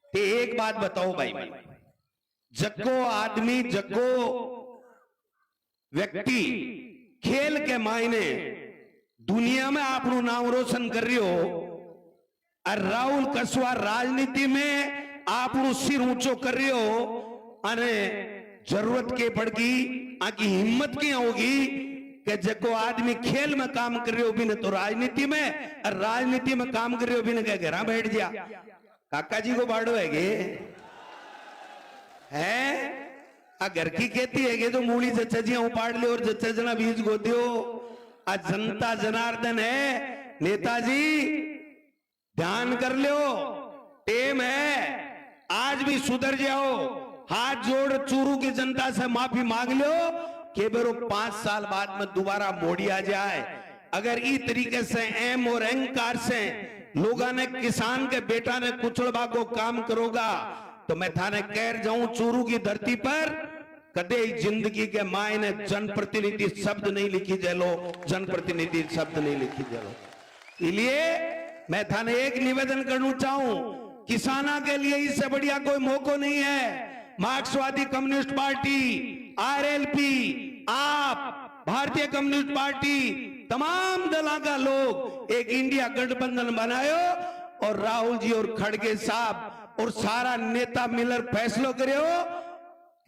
ते एक बात बताओ भाई, जग्गो आदमी, जग्गो व्यक्ति खेल के मायने दुनिया में आपनु नाम रोशन कर रही हो, और राहुल कसवा राजनीति में आपनु सिर ऊंचो कर रही हो, अने जरूरत के पड़गी, आकी हिम्मत की होगी कि जको आदमी खेल में काम कर रहे हो भी न तो राजनीति में, और राजनीति में काम कर रहे हो भी न क्या घरा बैठ जा। काका जी को बाड़ो है घर की खेती है जो मूली जच्चा उपाड़ ले और जच्चा जना बीज गो दियो। आज जनता जनार्दन है, नेताजी ध्यान कर लो, टेम है, आज भी सुधर जाओ, हाथ जोड़ चूरू की जनता से माफी मांग लो कि बेरो 5 साल बाद में दोबारा मोड़ी आ जाए। अगर इस तरीके से एम और अहंकार से लोगों ने किसान के बेटा ने कुचलबा को काम करोगा तो मैं थाने कह जाऊं, चूरू की धरती पर कदे जिंदगी के मायने जनप्रतिनिधि शब्द नहीं लिखी जलो, जनप्रतिनिधि शब्द नहीं लिखी जलो। इसलिए मैं थाने एक निवेदन करना चाहूं, किसाना के लिए इससे बढ़िया कोई मौका नहीं है। मार्क्सवादी कम्युनिस्ट पार्टी, आरएलपी, आप, भारतीय कम्युनिस्ट पार्टी, तमाम दलों का लोग एक इंडिया गठबंधन बनायो और राहुल जी और खड़गे साहब और सारा नेता मिलकर फैसलो करो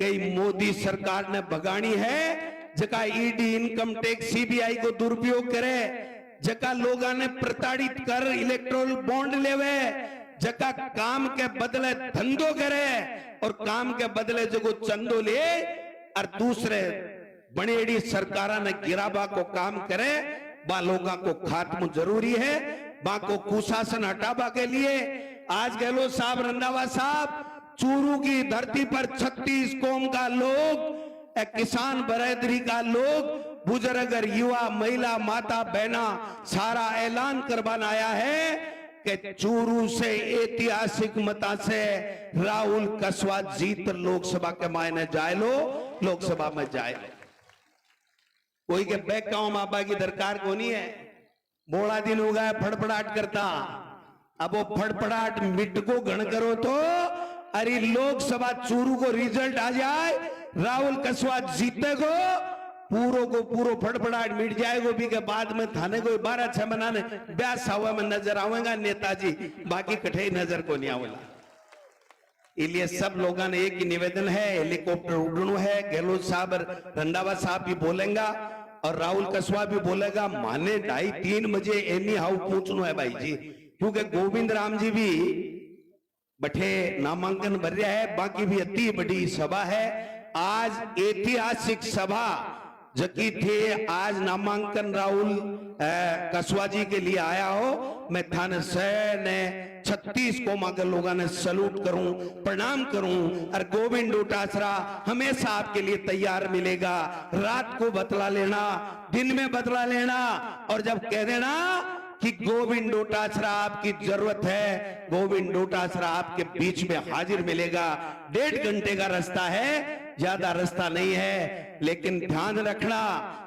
कि मोदी सरकार ने भगानी है, जका ईडी, इनकम टैक्स, सीबीआई को दुरुपयोग करे, जका लोगों ने प्रताड़ित कर इलेक्ट्रोल बॉन्ड लेवे, जका काम के बदले धंधो करे और काम के बदले जो चंदो ले, और दूसरे बनेड़ी सरकारा ने गिराबा को काम करे, बा लोगों को खात्म जरूरी है। बा को कुशासन हटाबा के लिए आज गहलोत साहब, रंधावा साहब, चूरू की धरती पर 36 कौम का लोग, किसान बरादरी का लोग, बुजुर्ग, युवा, महिला, माता, बहना सारा ऐलान करवाना आया है कि चूरू से ऐतिहासिक मता से राहुल कसवा जीत लोकसभा के मायने जाए लो, लोकसभा में जाए लो। कोई के बैकगांव मापा की दरकार को नहीं है। बोला दिन हो गया फड़फड़ाहट करता, अब वो फड़फड़ाहट मिट को गण करो तो अरे लोकसभा चूरू को रिजल्ट आ जाए, राहुल कसवा जीते को पूरो को पूरो फड़फड़ाहट मिट जाएगा भी के बाद में थाने को 12-6 बनाने ब्यास हवा में नजर आवेगा नेताजी, बाकी कठे नजर को नहीं आवेगा। इसलिए सब लोगों ने एक ही निवेदन है, हेलीकॉप्टर उड़नो है, गहलोत साहब, रंधावा साहब भी बोलेगा और राहुल कसवा भी बोलेगा, माने 2:30-3 बजे एनी हाउ पूछनो है भाई जी, क्योंकि गोविंद राम जी भी बैठे नामांकन भर रहा है, बाकी भी अति बड़ी सभा है। आज ऐतिहासिक सभा जकी थे, आज नामांकन राहुल कसवा जी के लिए आया हो, मैं थाने से ने 36 कौमा के लोगों ने सलूट करूं, प्रणाम करूं, और गोविंद डोटासरा हमेशा आपके लिए तैयार मिलेगा। रात को बतला लेना, दिन में बतला लेना, और जब कह देना कि गोविंद डोटासरा आपकी जरूरत है, गोविंद डोटासरा आपके बीच में हाजिर मिलेगा। 1.5 घंटे का रास्ता है, ज्यादा रास्ता नहीं है, लेकिन ध्यान रखना,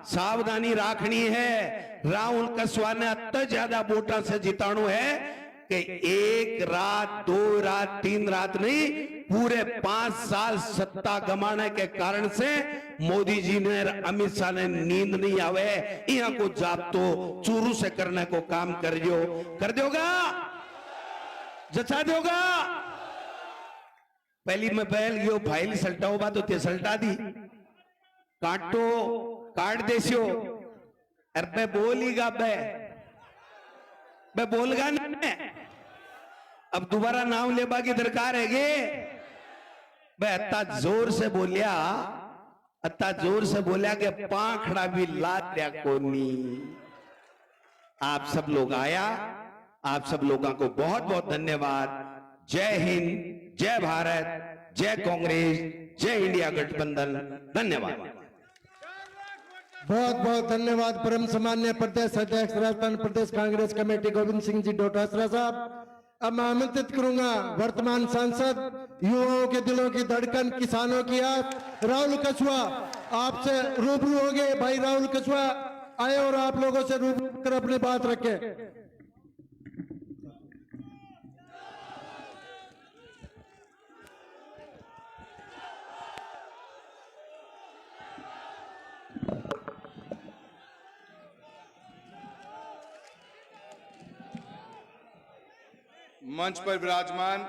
सावधानी रखनी है। राहुल कसवा ने अत्य ज्यादा वोटा से जिताणु है कि 1 रात, 2 रात, 3 रात नहीं, पूरे 5 साल सत्ता गमाने के कारण से मोदी जी ने, अमित शाह ने नींद नहीं आवे, यहाँ को जापतो चूरू से करने को काम कर दोगा, जचा दोगा। पहली में पहल यो फाइल सल्टाओ बात तो ते सल्टा दी, काटो काट देसियो। अरे मैं बोलीगा मैं बोलगा नहीं। अब दोबारा नाम लेबा की दरकार है गे। मैं अत्ता जोर से बोलिया कि पाखड़ा भी लाद दिया कोनी। आप सब लोग आया, आप सब लोगों को बहुत बहुत धन्यवाद। जय हिंद, जय भारत, जय कांग्रेस, जय इंडिया गठबंधन। धन्यवाद। बहुत बहुत धन्यवाद परम सम्मान्य प्रदेश अध्यक्ष राजस्थान प्रदेश कांग्रेस कमेटी गोविंद सिंह जी डोटासरा साहब। अब मैं आमंत्रित करूंगा वर्तमान सांसद, युवाओं के दिलों की धड़कन, किसानों की आस, राहुल कछुआ आपसे रूबरू होंगे। भाई राहुल कछुआ आए और आप लोगों से रूबरू कर अपनी बात रखें। मंच पर विराजमान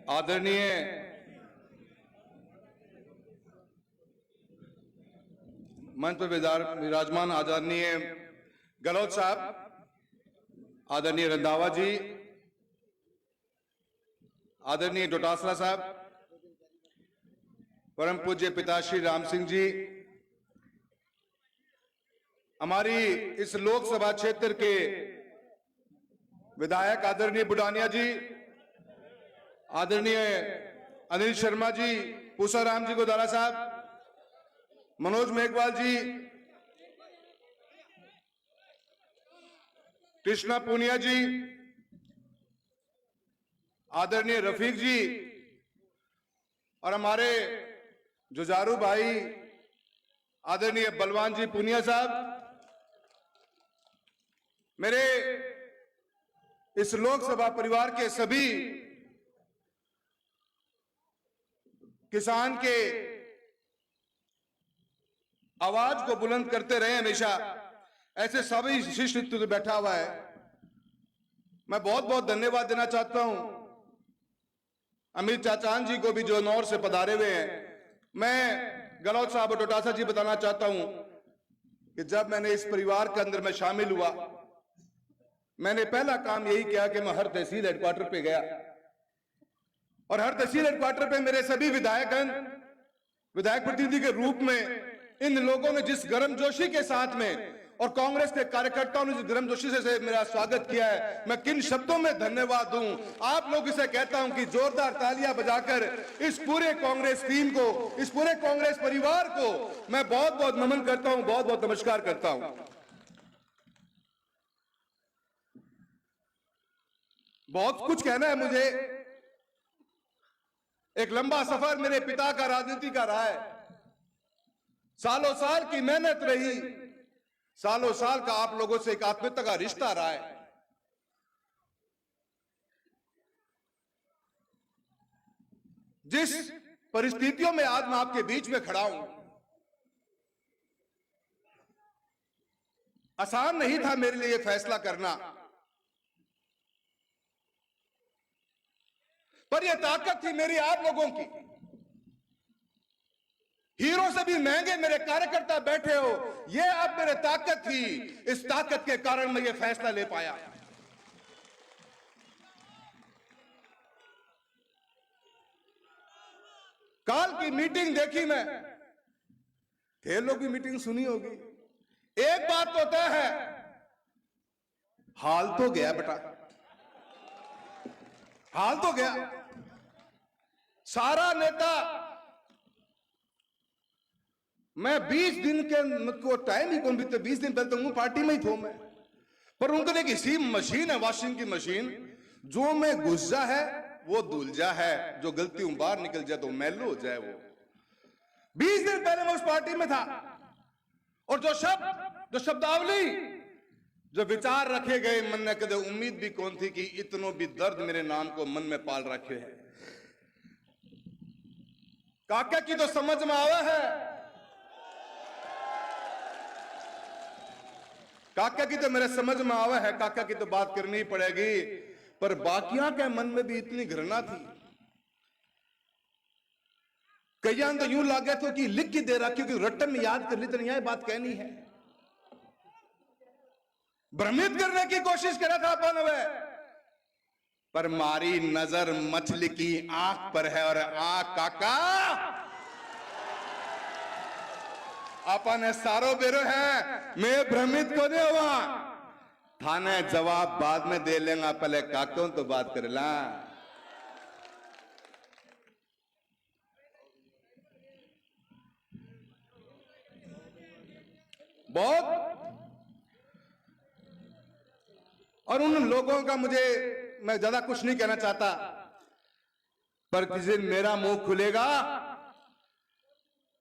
आदरणीय विराजमान आदरणीय गहलोत साहब, आदरणीय रंधावा जी, आदरणीय डोटासरा साहब, परम पूज्य पिताश्री राम सिंह जी, हमारी इस लोकसभा क्षेत्र के विधायक आदरणीय बुडानिया जी, आदरणीय अनिल शर्मा जी, पूसाराम जी गोदारा साहब, मनोज मेघवाल जी, कृष्णा पूनिया जी, आदरणीय रफीक जी और हमारे जुझारू भाई आदरणीय बलवान जी पूनिया साहब, मेरे इस लोकसभा परिवार के सभी किसान के आवाज को बुलंद करते रहे हमेशा, ऐसे सभी शिष्ट बैठा हुआ है। मैं बहुत बहुत धन्यवाद देना चाहता हूं अमित चाचान जी को भी जो नौर से पधारे हुए हैं। मैं गहलोत साहब और डोटासरा जी बताना चाहता हूं कि जब मैंने इस परिवार के अंदर में शामिल हुआ, मैंने पहला काम यही किया कि मैं हर तहसील हेडक्वार्टर पे गया और हर तहसील हेडक्वार्टर पे मेरे सभी विधायक प्रतिनिधि के रूप में इन लोगों ने जिस गर्मजोशी के साथ में और कांग्रेस के कार्यकर्ताओं ने जिस गर्मजोशी से मेरा स्वागत किया है, मैं किन शब्दों में धन्यवाद दूं आप लोग इसे कहता हूं कि जोरदार तालियां बजाकर इस पूरे कांग्रेस टीम को, इस पूरे कांग्रेस परिवार को मैं बहुत बहुत नमन करता हूं, बहुत बहुत नमस्कार करता हूं। बहुत कुछ कहना है मुझे। एक लंबा सफर मेरे पिता का राजनीति का रहा है, सालों साल की मेहनत रही, सालों साल का आप लोगों से एक आत्मीयता का रिश्ता रहा है। जिस परिस्थितियों में आज मैं आपके बीच में खड़ा हूं, आसान नहीं था मेरे लिए फैसला करना, पर यह ताकत थी मेरी आप लोगों की। हीरो से भी महंगे मेरे कार्यकर्ता बैठे हो, यह अब मेरे ताकत थी। इस ताकत के कारण मैं यह फैसला ले पाया। काल की मीटिंग देखी मैं, खेलों की मीटिंग सुनी होगी। एक बात तो तय है, हाल तो गया बेटा, हाल तो गया। सारा नेता, मैं 20 दिन के को टाइम ही कौन बीते, 20 दिन पहले तो पार्टी में ही थो मैं, पर उनको एक इसी मशीन है, वॉशिंग की मशीन, जो में घुस जा है वो दुलजा है, जो गलती बाहर निकल जाए तो मैलो हो जाए। वो 20 दिन पहले मैं उस पार्टी में था और जो शब्दावली, जो विचार रखे गए मन में, कदे उम्मीद भी कौन थी कि इतनो भी दर्द मेरे नाम को मन में पाल रखे है। काका की तो समझ में आवा है, काका की तो मेरे समझ में आवा है, काका की तो बात करनी ही पड़ेगी, पर बाकियां के मन में भी इतनी घृणा थी। कईयां तो यूं लागे तो कि लिख के दे रहा, क्योंकि रट्टन में याद कर ली तो नहीं आए, बात कहनी है। भ्रमित करने की कोशिश करा था अपन वे, पर मारी नजर मछली की आंख पर है, और आंख काका अपन सारो बेरो है। मैं भ्रमित को नहीं हुआ, थाने जवाब बाद में दे लेंगे, पहले काकों तो बात कर ला। बहुत और उन लोगों का मैं ज्यादा कुछ नहीं कहना चाहता, पर किसी दिन मेरा मुंह खुलेगा,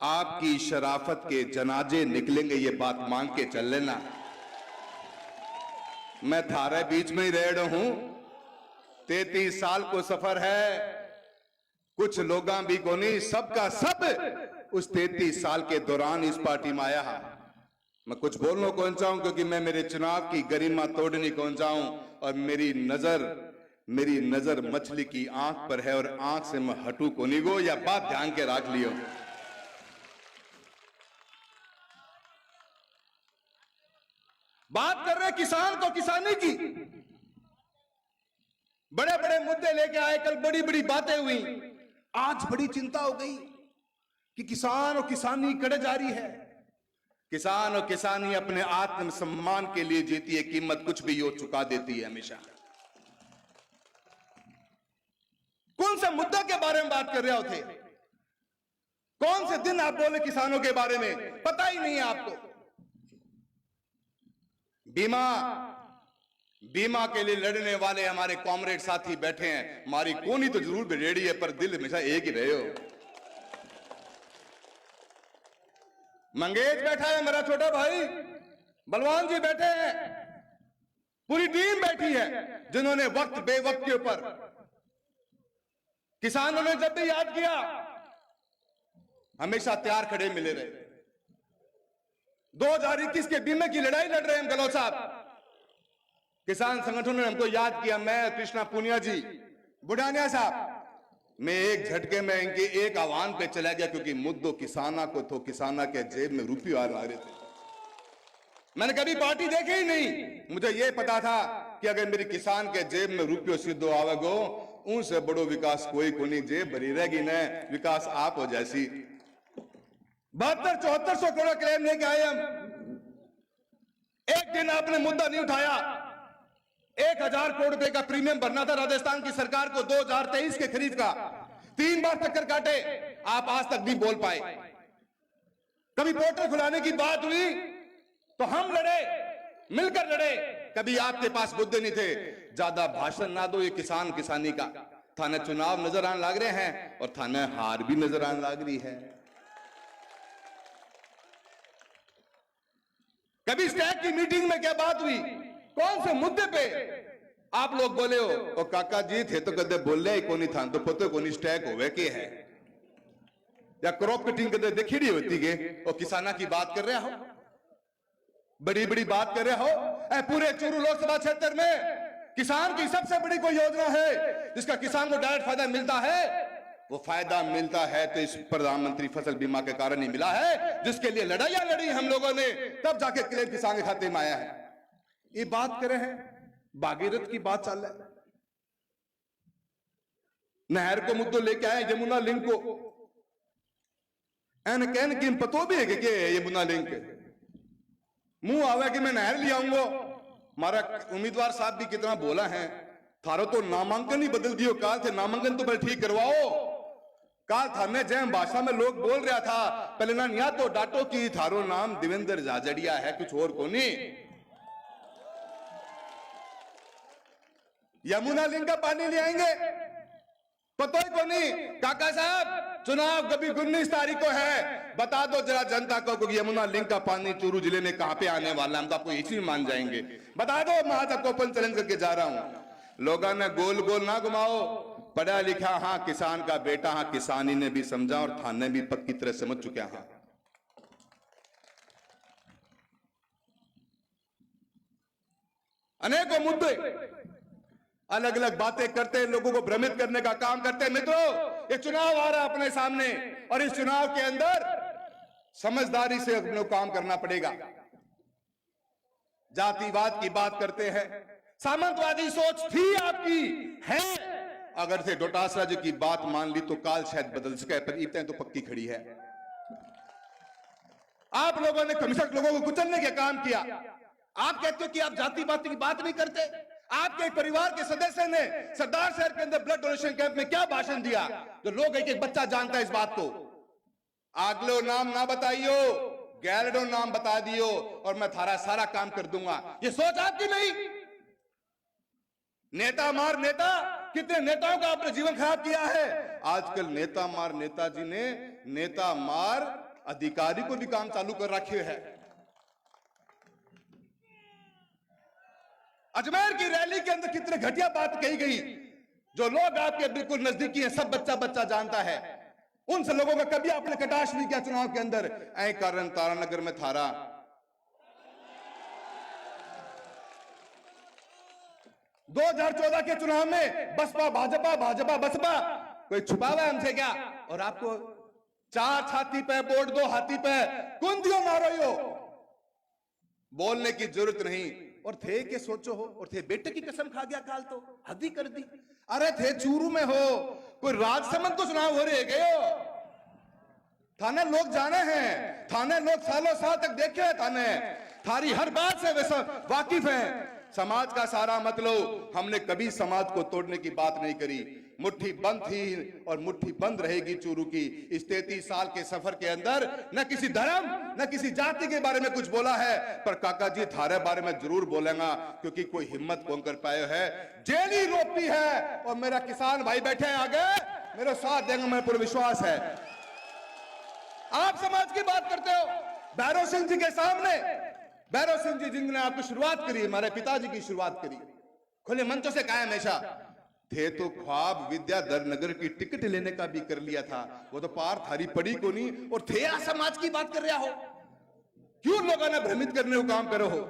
आपकी शराफत के जनाजे निकलेंगे, ये बात मान के चल लेना। मैं थारे बीच में ही रह रहा हूं, 33 साल को सफर है, कुछ लोग भी को नहीं, सबका सब उस 33 साल के दौरान इस पार्टी में आया है। मैं कुछ बोलना कौन चाहूं, क्योंकि मैं मेरे चुनाव की गरिमा तोड़नी कौन चाहूं, और मेरी नजर मछली की आंख पर है, और आंख से मैं हटू को नहीं गो, या बात ध्यान के रख लियो। बात कर रहे किसान को, किसानी की, बड़े बड़े मुद्दे लेके आए, कल बड़ी बड़ी बातें हुई, आज बड़ी चिंता हो गई कि किसान और किसानी कड़े जारी है। किसान और किसानी अपने आत्म सम्मान के लिए जीती है, कीमत कुछ भी यो चुका देती है हमेशा। कौन से मुद्दे के बारे में बात कर रहे होते, कौन से दिन आप बोले किसानों के बारे में, पता ही नहीं है आपको। बीमा के लिए लड़ने वाले हमारे कॉमरेड साथी बैठे हैं, हमारी कोनी तो जरूर भी रेडी है, पर दिल हमेशा एक ही रहे हो। मंगेश बैठा है, मेरा छोटा भाई बलवान जी बैठे हैं, पूरी टीम बैठी है, जिन्होंने वक्त बेवक्त के ऊपर किसानों ने जब भी याद किया हमेशा तैयार खड़े मिले रहे। 2021 के बीमे की लड़ाई लड़ रहे हैं गहलोत साहब, किसान संगठनों ने हमको याद किया, मैं कृष्णा पुनिया जी, बुढ़ानिया साहब, मैं एक झटके में इनके एक आह्वान पे चला गया, क्योंकि मुद्दों किसाना को तो किसाना के जेब में रुपये आ रहे थे। मैंने कभी पार्टी देखी ही नहीं, मुझे यह पता था कि अगर मेरी किसान के जेब में रुपये सीधो आवेगो, उनसे बड़ो विकास कोई को नहीं, जेब भरी रहेगी न, विकास आप हो जैसी। 7200-7400 करोड़ क्लेम लेके आए हम, एक दिन आपने मुद्दा नहीं उठाया। 1000 करोड़ रुपए का प्रीमियम भरना था राजस्थान की सरकार को 2023 के खरीद का, 3 बार चक्कर काटे, आप आज तक नहीं बोल पाए। कभी पोर्टल खुलाने की बात हुई तो हम लड़े, मिलकर लड़े, कभी आपके पास मुद्दे नहीं थे। ज्यादा भाषण ना दो, ये किसान किसानी का थाने चुनाव नजर आने लग रहे हैं, और थाने हार भी नजर आने लग रही है। कभी स्टैक की मीटिंग में क्या बात हुई, कौन से मुद्दे पे आप लोग बोले हो, और काका जी थे तो कदे बोले ही कोनी था, तो पतो कोनी स्टैक होवे के है, या क्रॉप कटिंग कदे देखी नहीं होती के, और किसाना की बात कर रहे हो, बड़ी बड़ी बात कर रहे हो। पूरे चूरू लोकसभा क्षेत्र में किसान की सबसे बड़ी कोई योजना है जिसका किसान को डायरेक्ट फायदा मिलता है, वो फायदा मिलता है तो इस प्रधानमंत्री फसल बीमा के कारण ही मिला है, जिसके लिए लड़ाइयां लड़ी हम लोगों ने, तब जाके क्लेम किसान के खाते में आया है। ये बात करे हैं, भागीरथ की बात चल रहा है, नहर को मुद्दों लेके आए, यमुना लिंक को, एन कहन की पतो भी है कि यमुना लिंक, मुंह आवे कि मैं नहर ले आऊंगा। हमारा उम्मीदवार साहब भी कितना बोला है, थारो तो नामांकन ही बदल दियो, काल थे नामांकन तो पहले ठीक करवाओ। काल थाने जैम भाषा में लोग बोल रहा था, पहले ना या तो डाटो की थारो नाम देवेंद्र जाजड़िया है, कुछ और को नहीं। यमुना लिंक का पानी ले आएंगे, पता ही को नहीं। काका साहब, चुनाव कभी 19 तारीख को है, बता दो जरा जनता को कि यमुना लिंक का पानी चूरू जिले में कहां पे आने वाला, हम तो आपको इसी में मान जाएंगे, बता दो। मैं आज आपको ओपन चैलेंज करके जा रहा हूं, लोगों ने गोल गोल ना घुमाओ, पढ़ा लिखा हाँ किसान का बेटा, हाँ किसानी ने भी समझा और थाने भी पक्की तरह समझ चुके हैं। अनेकों मुद्दे, अलग अलग बातें करते हैं, लोगों को भ्रमित करने का काम करते हैं। मित्रों, ये चुनाव आ रहा है अपने सामने, और इस चुनाव के अंदर समझदारी से अपने को काम करना पड़ेगा। जातिवाद की बात करते हैं, सामंतवादी सोच थी आपकी, है। अगर से डोटासरा जी की बात मान ली तो काल शायद बदल सके, पर ईंटें तो पक्की खड़ी है। आप लोगों ने कमिश्नर लोगों को कुचलने का काम किया। आप कहते हो कि आप जातिवाद की बात नहीं करते। आपके एक परिवार के सदस्य ने सरदार शहर के अंदर ब्लड डोनेशन कैंप में क्या भाषण दिया, जो लोग एक एक बच्चा जानता है इस बात को। आगलो नाम ना बताइयो, गैलडो नाम बता दियो और मैं थारा सारा काम कर दूंगा। ये सोच आपकी नहीं। नेता मार नेता, कितने नेताओं का आपने जीवन खराब किया है। आजकल नेता मार नेताजी ने नेता मार अधिकारी को भी काम चालू कर रखे है। अजमेर की रैली के अंदर कितने घटिया बात कही गई, जो लोग आपके बिल्कुल नजदीकी हैं, सब बच्चा बच्चा जानता है। उन सब लोगों का कभी आपने कटाक्ष नहीं किया चुनाव के अंदर। ऐ कारण तारानगर में थारा 2014 के चुनाव में बसपा भाजपा भाजपा बसपा, कोई छुपावा है हमसे क्या? और आपको 4 छाती पे वोट 2 हाथी पे कुंदियों मारो यो, बोलने की जरूरत नहीं। और थे के सोचो हो, और थे बेटे की कसम खा गया काल तो हद ही कर दी। अरे थे चूरू में हो, कोई राजसमंद तो चुनाव हो रहे गए हो। थाने लोग जाने हैं, थाने लोग सालों साल तक देखे हैं, थाने थारी हर बात से वे वाकिफ हैं। समाज का सारा मत लो, हमने कभी समाज को तोड़ने की बात नहीं करी। मुट्ठी बंद थी और मुट्ठी बंद रहेगी चूरू की। इस 33 साल के सफर के अंदर न किसी धर्म न किसी जाति के बारे में कुछ बोला है, पर काका जी थारे बारे में जरूर बोलेगा, क्योंकि कोई हिम्मत कौन कर पाए है। जेली रोपी है और मेरा किसान भाई बैठे हैं आगे, मेरे साथ देंगे, मेरे पूरा विश्वास है। आप समाज की बात करते हो, भैरव सिंह जी के सामने, भैरव सिंह जी जिन्होंने आपकी शुरुआत करी, हमारे पिताजी की शुरुआत करी, खुले मंचों से कहा हमेशा थे तो ख्वाब विद्याधर नगर की टिकट लेने का भी कर लिया था, वो तो पार थारी पड़ी को नहीं, और थे आप समाज की बात कर रहा हो। क्यों लोगों ने भ्रमित करने को काम करो हो।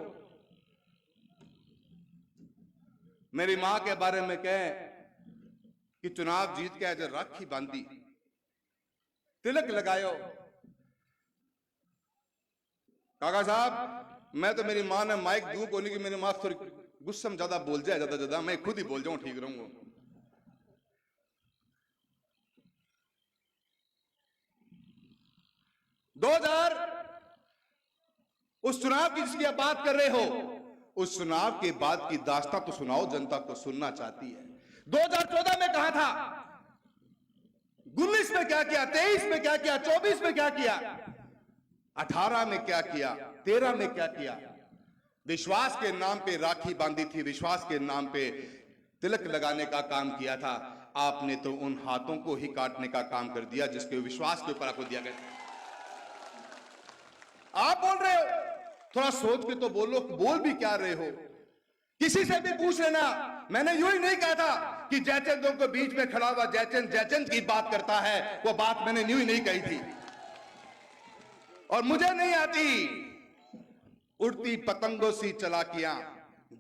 मेरी मां के बारे में कहे कि चुनाव जीत के आज राखी बांधी, तिलक लगायो। काका साहब, मैं तो मेरी मां ने माइक दूं को नहीं कि मेरी मां थोड़ी गुस्से में ज्यादा बोल जाए, ज्यादा मैं खुद ही बोल जाऊं, ठीक रहूंगा। उस चुनाव की जिसकी आप बात कर रहे हो, उस चुनाव के बाद की दास्तां तो सुनाओ, जनता को सुनना चाहती है। 2014 में कहा था, 19 में क्या किया, 23 में क्या किया, 24 में क्या किया, 18 में क्या किया, 13 में क्या किया। विश्वास के नाम पे राखी बांधी थी, विश्वास के नाम पे तिलक लगाने का काम किया था। आपने तो उन हाथों को ही काटने का काम कर दिया जिसके विश्वास के ऊपर आपको दिया गया। आप बोल रहे हो, थोड़ा सोच के तो बोलो, बोल भी क्या रहे हो। किसी से भी पूछ लेना, मैंने यूं ही नहीं कहा था कि जयचंदों को बीच में खड़ा हुआ जयचंद जयचंद की बात करता है, वो बात मैंने यूं ही नहीं कही थी। और मुझे नहीं आती उड़ती पतंगों सी चालाकियां,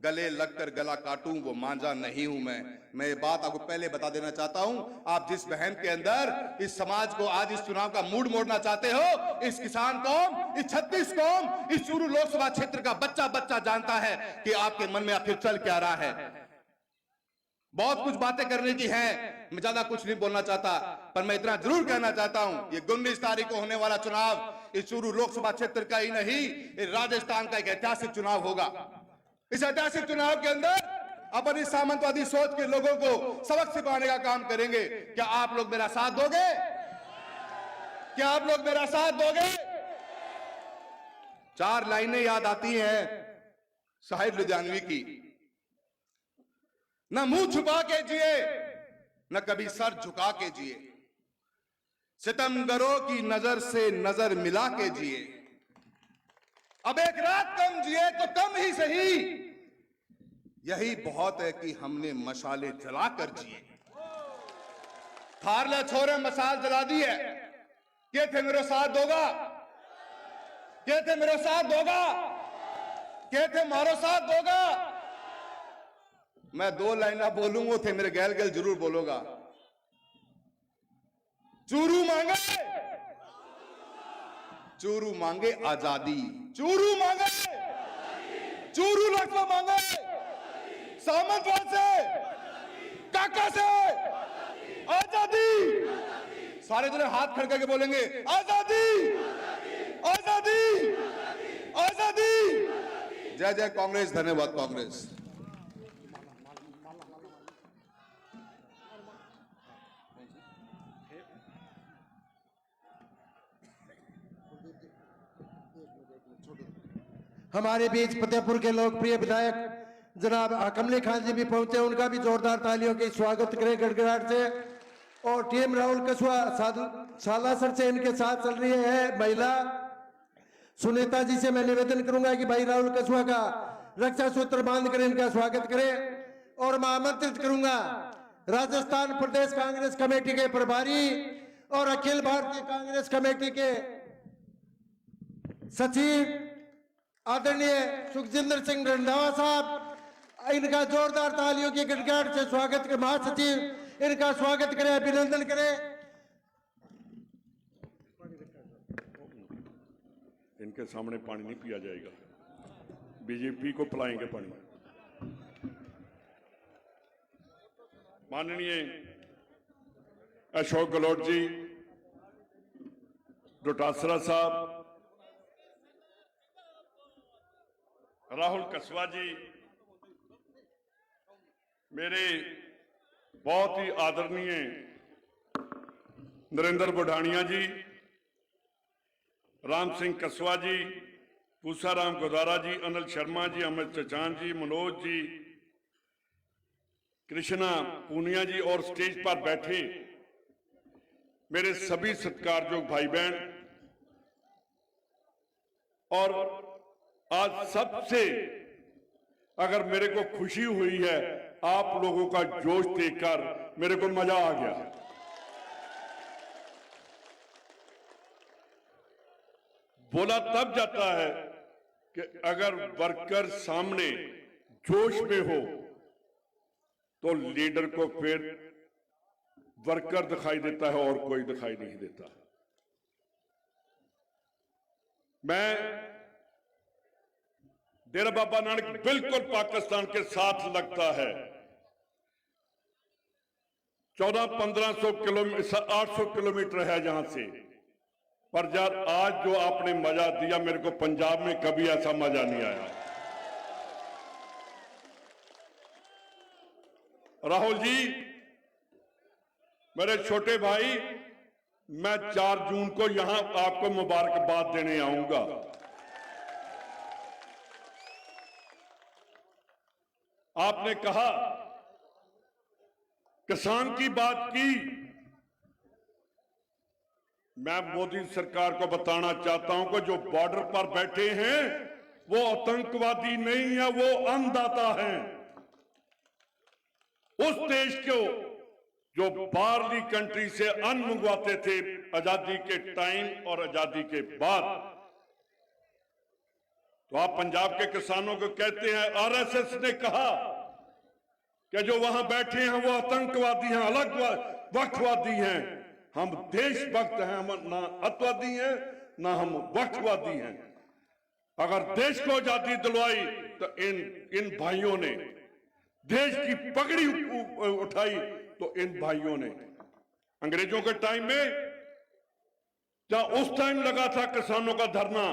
गले लगकर गला काटूं वो मांझा नहीं हूं मैं ये बात आपको पहले बता देना चाहता हूं। आप जिस बहन के अंदर इस समाज को आज इस चुनाव का मूड मोड़ना चाहते हो, इस किसान कौम, इस 36 कौम, इस चूरू लोकसभा क्षेत्र का बच्चा बच्चा जानता है कि आपके मन में आखिर चल क्या रहा है। बहुत कुछ बातें करने की हैं, मैं ज्यादा कुछ नहीं बोलना चाहता, पर मैं इतना जरूर कहना चाहता हूं, ये 19 तारीख को होने वाला चुनाव इस चूरू लोकसभा क्षेत्र का ही नहीं, ये राजस्थान का एक ऐतिहासिक चुनाव होगा। इस ऐतिहासिक चुनाव के अंदर अपन इस सामंतवादी सोच के लोगों को सबक सिखाने का काम करेंगे। क्या आप लोग मेरा साथ दोगे? क्या आप लोग मेरा साथ दोगे? 4 लाइनें याद आती हैं साहिब लुधियानवी की, न मुंह छुपा के जिए न कभी सर झुका के जिए, सितमगरों की नजर से नजर मिला के जिए। अब एक रात कम जिए तो कम ही सही, यही बहुत है कि हमने मशाले जलाकर जिए। थारले छोरे मसाल जला दी है, के थे मेरे साथ दोगा, के थे मेरे साथ दोगा, के थे मारो साथ दोगा। मैं 2 लाइना बोलूंगा, थे मेरे गैल गैल जरूर बोलोगा। चूरू मांगे चूरू मांगे आजादी, चूरू मांगे, चूरू लक्ष्मण मांगे, सामंतवाद से, काका से आजादी। सारे जने हाथ खड़े करके बोलेंगे आजादी, आजादी, आजादी। जय जय कांग्रेस, धन्यवाद कांग्रेस। हमारे बीच फतेहपुर के लोकप्रिय विधायक जनाब कमली खान जी भी पहुंचे, उनका भी जोरदार तालियों के स्वागत करें गड़गड़ाहट से। और टीएम राहुल कछुआ सालासर से इनके साथ चल रही है महिला सुनीता जी से मैं निवेदन करूंगा कि भाई राहुल कछुआ का रक्षा सूत्र बांध कर इनका स्वागत करें। और मैं आमंत्रित करूंगा राजस्थान प्रदेश कांग्रेस कमेटी के प्रभारी और अखिल भारतीय कांग्रेस कमेटी के सचिव आदरणीय सुखजिंदर सिंह रंधावा साहब, इनका जोरदार तालियों की गड़गड़ाहट से स्वागत करें। महासचिव इनका स्वागत करें, अभिनंदन करें। इनके सामने पानी नहीं पिया जाएगा, बीजेपी को पिलाएंगे पानी। माननीय अशोक गहलोत जी, डोटासरा साहब, राहुल कछुआ जी, मेरे बहुत ही आदरणीय नरेंद्र बुढ़ानिया जी, राम सिंह कछुआ जी, पूसाराम गोदारा जी, अनिल शर्मा जी, अमित चचान जी, मनोज जी, कृष्णा पूनिया जी और स्टेज पर बैठे मेरे सभी सत्कारयोग भाई बहन। और आज सबसे अगर मेरे को खुशी हुई है, आप लोगों का जोश देखकर मेरे को मजा आ गया। बोला तब जाता है कि अगर वर्कर सामने जोश में हो तो लीडर को फिर वर्कर दिखाई देता है और कोई दिखाई नहीं देता। मैं डेरा बाबा नानक बिल्कुल पाकिस्तान के साथ लगता है। 1400-1500 किलोमीटर 800 किलोमीटर है जहां से, पर यार आज जो आपने मजा दिया मेरे को, पंजाब में कभी ऐसा मजा नहीं आया। राहुल जी मेरे छोटे भाई, मैं 4 जून को यहां आपको मुबारकबाद देने आऊंगा। आपने कहा, किसान की बात की, मैं मोदी सरकार को बताना चाहता हूं कि जो बॉर्डर पर बैठे हैं वो आतंकवादी नहीं है, वो अन्नदाता हैं। उस देश को जो बाहरली कंट्री से अन्न मंगवाते थे आजादी के टाइम और आजादी के बाद, तो आप पंजाब के किसानों को कहते हैं आरएसएस ने कहा कि जो वहां बैठे हैं वो आतंकवादी हैं, अलग वक्तवादी हैं। हम देशभक्त हैं, हम ना अतवादी हैं ना हम वक्तवादी हैं। अगर देश को आजादी दिलवाई तो इन भाइयों ने, देश की पगड़ी उठाई तो इन भाइयों ने। अंग्रेजों के टाइम में जहां उस टाइम लगा था किसानों का धरना,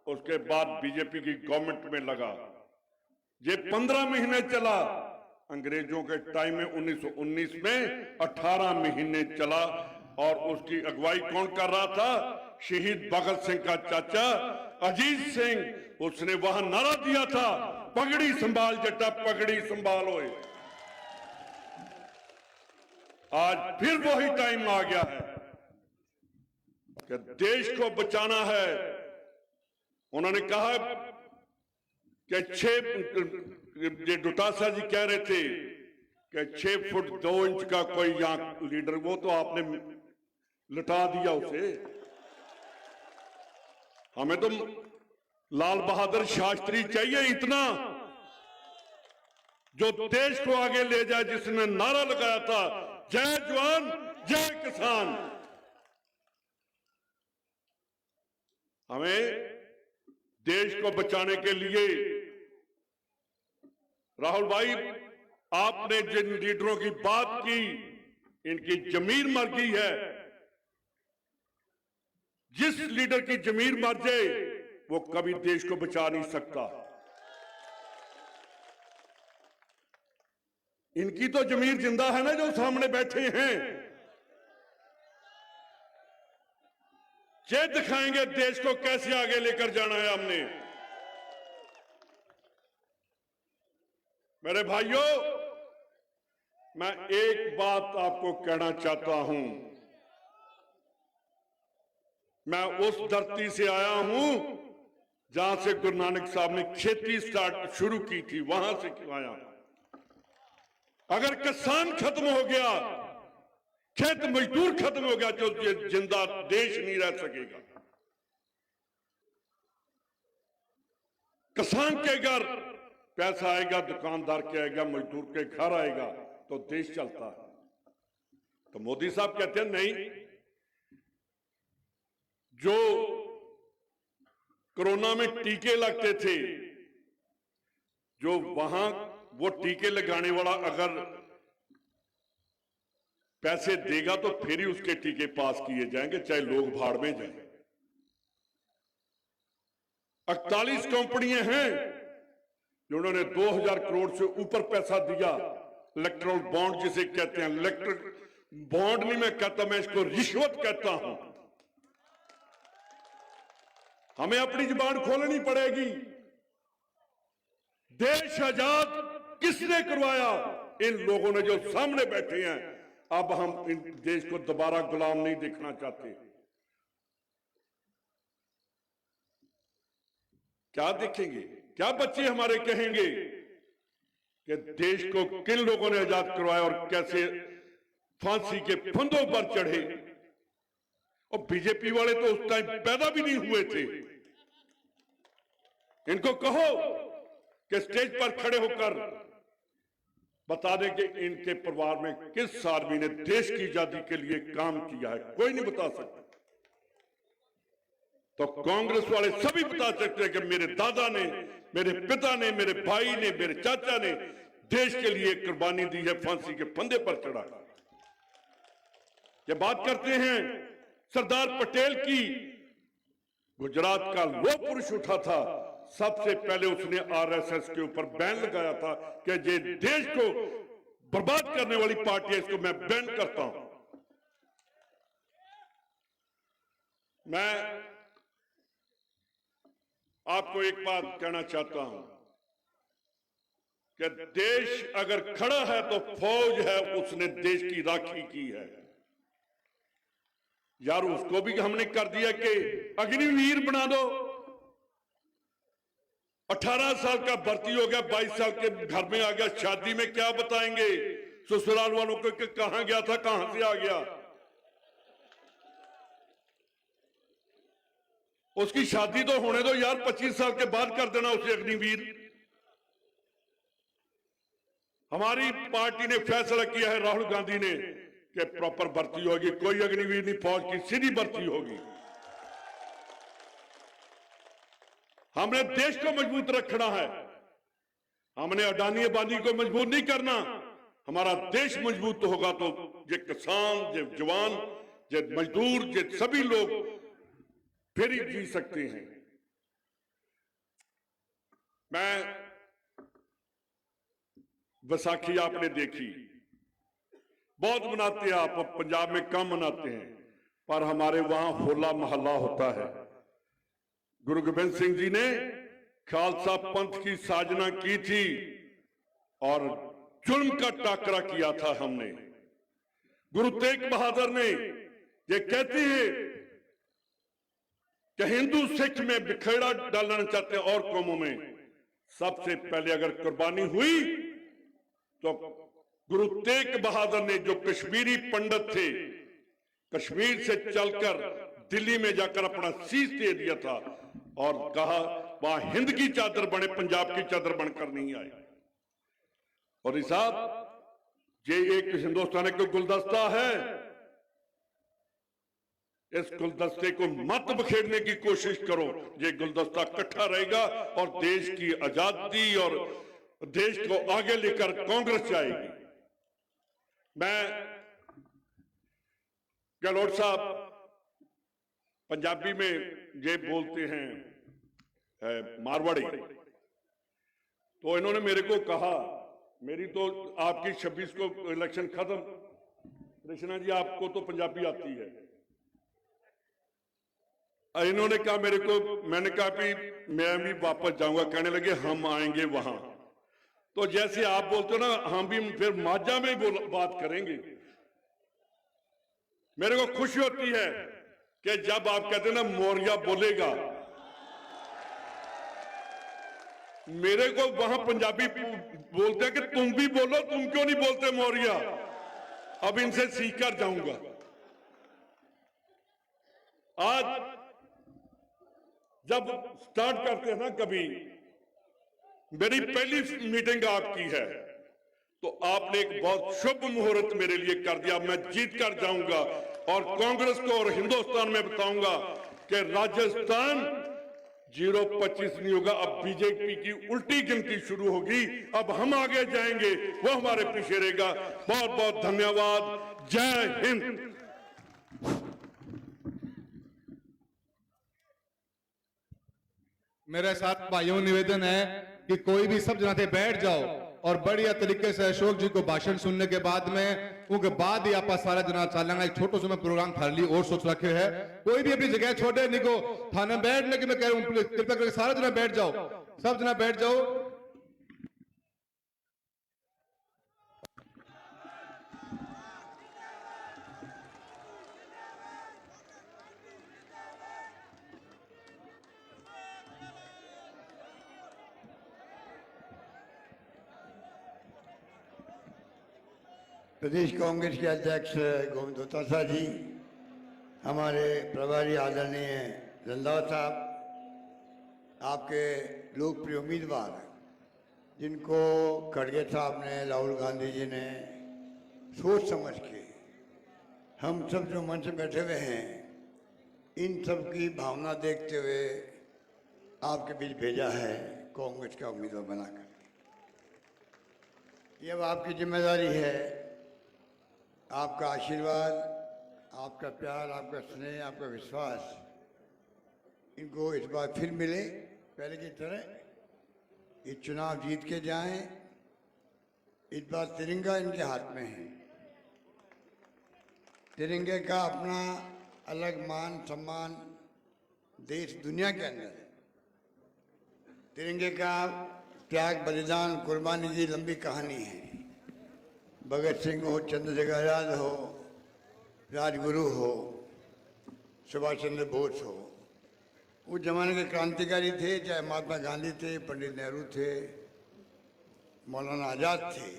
उसके बाद बीजेपी की गवर्नमेंट में लगा। ये 15 महीने चला। अंग्रेजों के टाइम में 1919 में 18 महीने चला। और उसकी अगुवाई कौन कर रहा था? शहीद भगत सिंह का चाचा अजीत सिंह। उसने वहां नारा दिया था, पगड़ी संभाल जट्टा, पगड़ी संभालो। आज फिर वही टाइम आ गया है कि देश को बचाना है। उन्होंने कहा कि 6, ये डोटासरा जी कह रहे थे कि 6 फुट 2 इंच का कोई यहां लीडर, वो तो आपने लटा दिया उसे। हमें तो लाल बहादुर शास्त्री चाहिए, इतना जो देश को आगे ले जाए, जिसने नारा लगाया था जय जवान जय किसान। हमें देश को बचाने के लिए राहुल भाई, आपने जिन लीडरों की बात की, इनकी जमीर मर गई है। जिस लीडर की जमीर मर जाए वो कभी देश को बचा नहीं सकता। इनकी तो जमीर जिंदा है ना, जो सामने बैठे हैं। ये दिखाएंगे देश को कैसे आगे लेकर जाना है हमने। मेरे भाइयों, मैं एक बात आपको कहना चाहता हूं। मैं उस धरती से आया हूं जहां से गुरु नानक साहब ने खेती शुरू की थी, वहां से क्यों आया। अगर किसान खत्म हो गया, खेत मजदूर खत्म हो गया, तो ये जिंदा देश नहीं रह सकेगा। किसान के घर पैसा आएगा, दुकानदार के आएगा, मजदूर के घर आएगा, तो देश चलता है। तो मोदी साहब कहते हैं नहीं, जो कोरोना में टीके लगते थे, जो वहां वो टीके लगाने वाला अगर पैसे देगा तो फिर ही उसके टीके पास किए जाएंगे, चाहे लोग भाड़ में जाएं। 48 कंपनियां हैं जिन्होंने 2000 करोड़ से ऊपर पैसा दिया। इलेक्ट्रल बॉन्ड जिसे कहते हैं, इलेक्ट्रल बॉन्ड नहीं मैं कहता, मैं इसको रिश्वत कहता हूं। हमें अपनी जुबान खोलनी पड़ेगी। देश आजाद किसने करवाया? इन लोगों ने जो सामने बैठे हैं। अब हम इन देश को दोबारा गुलाम नहीं देखना चाहते। क्या देखेंगे? क्या बच्चे हमारे कहेंगे कि देश को किन लोगों ने आजाद करवाया और कैसे फांसी के फंदों पर चढ़े? और बीजेपी वाले तो उस टाइम पैदा भी नहीं हुए थे। इनको कहो कि स्टेज पर खड़े होकर बता दें कि इनके परिवार में किस आदमी ने देश की आजादी के लिए काम किया है। कोई नहीं बता सकता। तो कांग्रेस वाले सभी बता सकते हैं कि मेरे दादा ने, मेरे पिता ने, मेरे भाई ने, मेरे चाचा ने देश के लिए कुर्बानी दी है, फांसी के फंदे पर चढ़ा। ये बात करते हैं सरदार पटेल की। गुजरात का लोह पुरुष उठा था, सबसे पहले उसने आरएसएस के ऊपर बैन लगाया था कि ये देश को बर्बाद करने वाली पार्टी है, इसको मैं बैन करता हूं। मैं आपको एक बात कहना चाहता हूं कि देश अगर खड़ा है तो फौज है, उसने देश की राखी की है। यार उसको भी हमने कर दिया कि अग्निवीर बना दो। 18 साल का भर्ती हो गया, 22 साल के घर में आ गया, शादी में क्या बताएंगे ससुराल वालों को कि कहां गया था, कहां से आ गया। उसकी शादी तो होने दो यार, 25 साल के बाद कर देना उसे अग्निवीर। हमारी पार्टी ने फैसला किया है, राहुल गांधी ने, कि प्रॉपर भर्ती होगी, कोई अग्निवीर नहीं, फौज की सीधी भर्ती होगी। हमने देश को मजबूत रखना है, हमने अडानी अंबानी को मजबूत नहीं करना। हमारा देश मजबूत होगा तो ये किसान, ये जवान, ये मजदूर, ये सभी लोग फिर ही जी सकते हैं। मैं बैसाखी आपने देखी, बहुत मनाते हैं आप, पंजाब में कम मनाते हैं, पर हमारे वहां होला मोहल्ला होता है। गुरु गोबिंद सिंह जी ने खालसा पंथ की साजना की थी और जुल्म का टाकरा किया था हमने। गुरु तेग बहादुर ने ये कहते हैं कि हिंदू सिख में बिखेड़ा डालना चाहते हैं और कौमों में। सबसे पहले अगर कुर्बानी हुई तो गुरु तेग बहादुर ने, जो कश्मीरी पंडित थे, कश्मीर से चलकर दिल्ली में जाकर अपना शीश दे दिया था और कहा वहां हिंद की चादर बने, पंजाब की चादर बनकर नहीं आए। और साहब, ये एक हिंदुस्तान का गुलदस्ता है। इस गुलदस्ते को मत बखेरने की कोशिश करो। ये गुलदस्ता इकट्ठा रहेगा और देश की आजादी और देश को आगे लेकर कांग्रेस जाएगी। मैं गहलोत साहब पंजाबी में ये बोलते हैं मारवाड़ी, तो इन्होंने मेरे को कहा, मेरी तो आपकी 26 को इलेक्शन खत्म, कृष्णा जी आपको तो पंजाबी आती है। इन्होंने कहा मेरे को, मैंने कहा भी मैं भी वापस जाऊंगा, कहने लगे हम आएंगे वहां। तो जैसे आप बोलते हो ना, हम भी फिर माझा में ही बात करेंगे। मेरे को खुशी होती है कि जब आप कहते हैं ना मौर्या बोलेगा, मेरे को वहां पंजाबी बोलते हैं कि तुम भी बोलो, तुम क्यों नहीं बोलते मौर्या। अब इनसे सीख कर जाऊंगा। आज जब स्टार्ट करते हैं ना, कभी मेरी पहली मीटिंग आपकी है, तो आपने एक बहुत शुभ मुहूर्त मेरे लिए कर दिया। मैं जीत कर जाऊंगा और कांग्रेस को और हिंदुस्तान में बताऊंगा कि राजस्थान 0-25 नहीं होगा। अब बीजेपी की उल्टी गिनती शुरू होगी। अब हम आगे जाएंगे, वो हमारे पीछे रहेगा। बहुत बहुत धन्यवाद। जय हिंद। मेरे साथ भाइयों निवेदन है कि कोई भी सब जनाते बैठ जाओ और बढ़िया तरीके से अशोक जी को भाषण सुनने के बाद में उनके बाद ही आप सारा जना चलेंगे। एक छोटा सा मैं प्रोग्राम थारे लिए और सोच रखे है। कोई भी अपनी जगह छोड़े नहीं को थाने बैठने की मैं कह रहा हूँ, कृपया करके सारा जना बैठ जाओ, सब जना बैठ जाओ। प्रदेश कांग्रेस के अध्यक्ष गोविंद दोतासा जी, हमारे प्रभारी आदरणीय रंधावा साहब, आपके लोकप्रिय उम्मीदवार जिनको खड़गे साहब ने, राहुल गांधी जी ने सोच समझ के हम सब जो मंच में बैठे हुए हैं, इन सब की भावना देखते हुए आपके बीच भेजा है कांग्रेस का उम्मीदवार बनाकर। ये अब आपकी जिम्मेदारी है। आपका आशीर्वाद, आपका प्यार, आपका स्नेह, आपका विश्वास इनको इस बार फिर मिले पहले की तरह। ये चुनाव जीत के जाएं। इस बार तिरंगा इनके हाथ में है। तिरंगे का अपना अलग मान सम्मान देश दुनिया के अंदर है। तिरंगे का त्याग, बलिदान, कुर्बानी की लंबी कहानी है। भगत सिंह हो, चंद्रशेखर आजाद हो, राजगुरु हो, सुभाष चंद्र बोस हो, उस जमाने के क्रांतिकारी थे। चाहे महात्मा गांधी थे, पंडित नेहरू थे, मौलाना आजाद थे,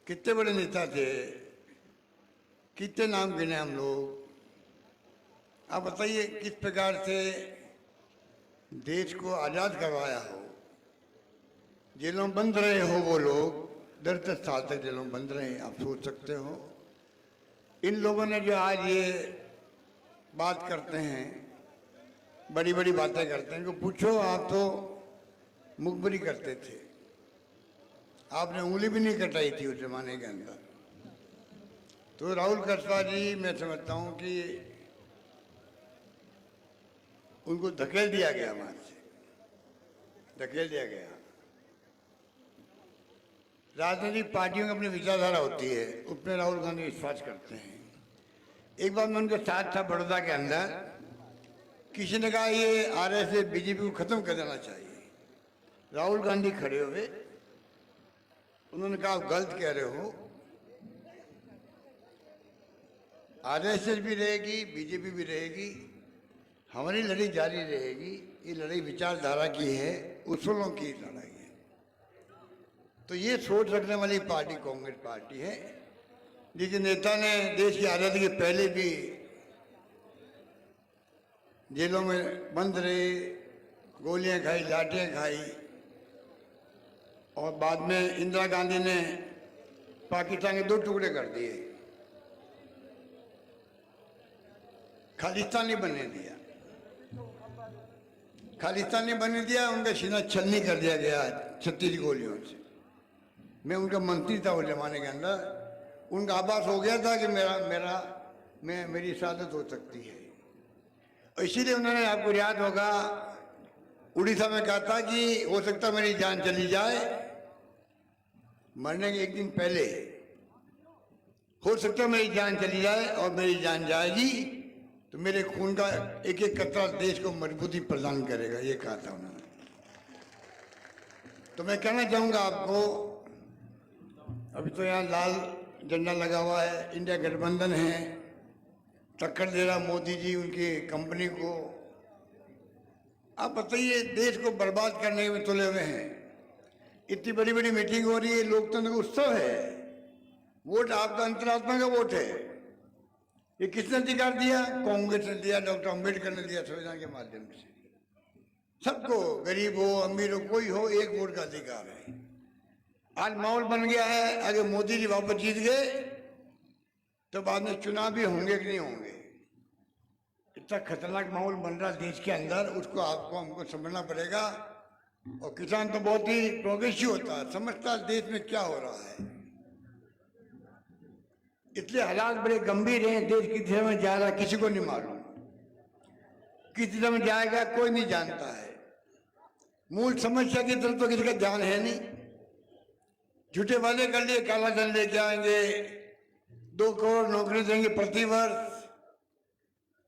कितने बड़े नेता थे, कितने नाम गिने हम लोग। आप बताइए किस प्रकार से देश को आजाद करवाया हो। जेलों में बंद रहे हो वो लोग, 10-10 साल तक जेलों में बंद रहे, आप सोच सकते हो। इन लोगों ने जो आज ये बात करते हैं, बड़ी बड़ी बातें करते हैं, इनको पूछो, आप तो मुखबरी करते थे, आपने उंगली भी नहीं कटाई थी उस जमाने के अंदर। तो राहुल कसवा जी, मैं समझता हूँ कि उनको धकेल दिया गया, वहां से धकेल दिया गया। राजनीतिक पार्टियों की अपनी विचारधारा होती है, उसमें राहुल गांधी विश्वास करते हैं। एक बार मैं उनके साथ था बड़ौदा के अंदर, किसी ने कहा ये आरएसएस बीजेपी को खत्म कर देना चाहिए। राहुल गांधी खड़े हुए, उन्होंने कहा आप गलत कह रहे हो, आरएसएस भी रहेगी, बीजेपी भी रहेगी, हमारी लड़ाई जारी रहेगी। ये लड़ाई विचारधारा की है, उसूलों की लड़ाई है। तो ये सोच रखने वाली पार्टी कांग्रेस पार्टी है, जिसके नेता ने देश की आज़ादी के पहले भी जेलों में बंद रहे, गोलियां खाई, लाठियां खाई, और बाद में इंदिरा गांधी ने पाकिस्तान के 2 टुकड़े कर दिए। खालिस्तानी बनने दिया, खालिस्तानी बनने दिया, उनका सीना छलनी कर दिया गया 36 गोलियों से। मैं उनका मंत्री था उस जमाने के अंदर, उनका आभास हो गया था कि मेरी शहादत हो सकती है, और इसीलिए उन्होंने, आपको याद होगा, उड़ीसा में कहा था कि हो सकता मेरी जान चली जाए, मरने के एक दिन पहले हो सकता मेरी जान चली जाए, और मेरी जान जाएगी तो मेरे खून का एक एक कतरा देश को मजबूती प्रदान करेगा, ये कहा था उन्होंने। तो मैं कहना चाहूँगा आपको, अभी तो यहाँ लाल झंडा लगा हुआ है, इंडिया गठबंधन है, टक्कर दे रहा मोदी जी उनकी कंपनी को। आप बताइए, देश को बर्बाद करने में तुले हुए हैं। इतनी बड़ी बड़ी मीटिंग हो रही है, लोकतंत्र का उत्सव है, वोट आपका अंतरात्मा का वोट है। ये किसने अधिकार दिया? कांग्रेस ने दिया, डॉक्टर अम्बेडकर ने दिया संविधान के माध्यम से। सबको, गरीब हो अमीर हो कोई हो, एक वोट का अधिकार है। आज माहौल बन गया है, अगर मोदी जी वापस जीत गए तो बाद में चुनाव भी होंगे कि नहीं होंगे। इतना खतरनाक माहौल बन रहा देश के अंदर, उसको आपको हमको समझना पड़ेगा। और किसान तो बहुत ही प्रोग्रेसिव होता है, समझता है देश में क्या हो रहा है। इसलिए हालात बड़े गंभीर हैं, देश किस दिशा में जा रहा है किसी को नहीं मालूम, किस दिशा में जाएगा कोई नहीं जानता है। मूल समस्या की तरफ तो किसी का ध्यान है नहीं। झूठे वादे कर लिए, काला धन लेके आएंगे, 2 करोड़ नौकरी देंगे प्रति वर्ष,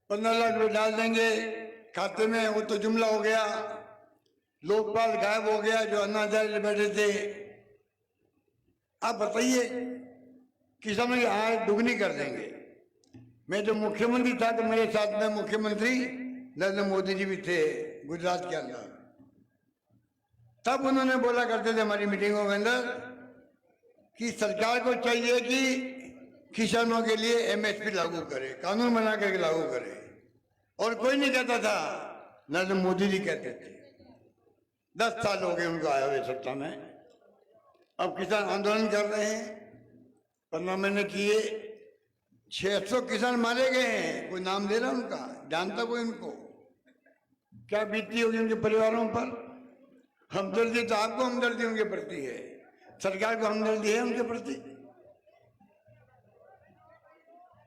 15 लाख रुपए डाल देंगे खाते में, वो तो जुमला हो गया। लोकपाल गायब हो गया, जो अन्ना हजारे बैठे थे। आप बताइए, किसानों की आय दुगनी कर देंगे। मैं जो मुख्यमंत्री था तो मेरे साथ में मुख्यमंत्री नरेंद्र मोदी जी भी थे गुजरात के अंदर। तब उन्होंने बोला करते थे हमारी मीटिंगों के अंदर कि सरकार को चाहिए कि किसानों के लिए एमएसपी लागू करे, कानून बना करके लागू करे। और कोई नहीं कहता था, नरेंद्र मोदी जी कहते थे। 10 साल हो गए उनको आए हुए सत्ता में। अब किसान आंदोलन कर रहे हैं, 15 महीने किए, 600 किसान मारे गए हैं। कोई नाम ले रहा उनका? जानता कोई उनको? क्या बीती होगी उनके परिवारों पर? हमदर्दी तो आपको हमदर्दी उनके प्रति है, सरकार को हमदर्दी है उनके प्रति?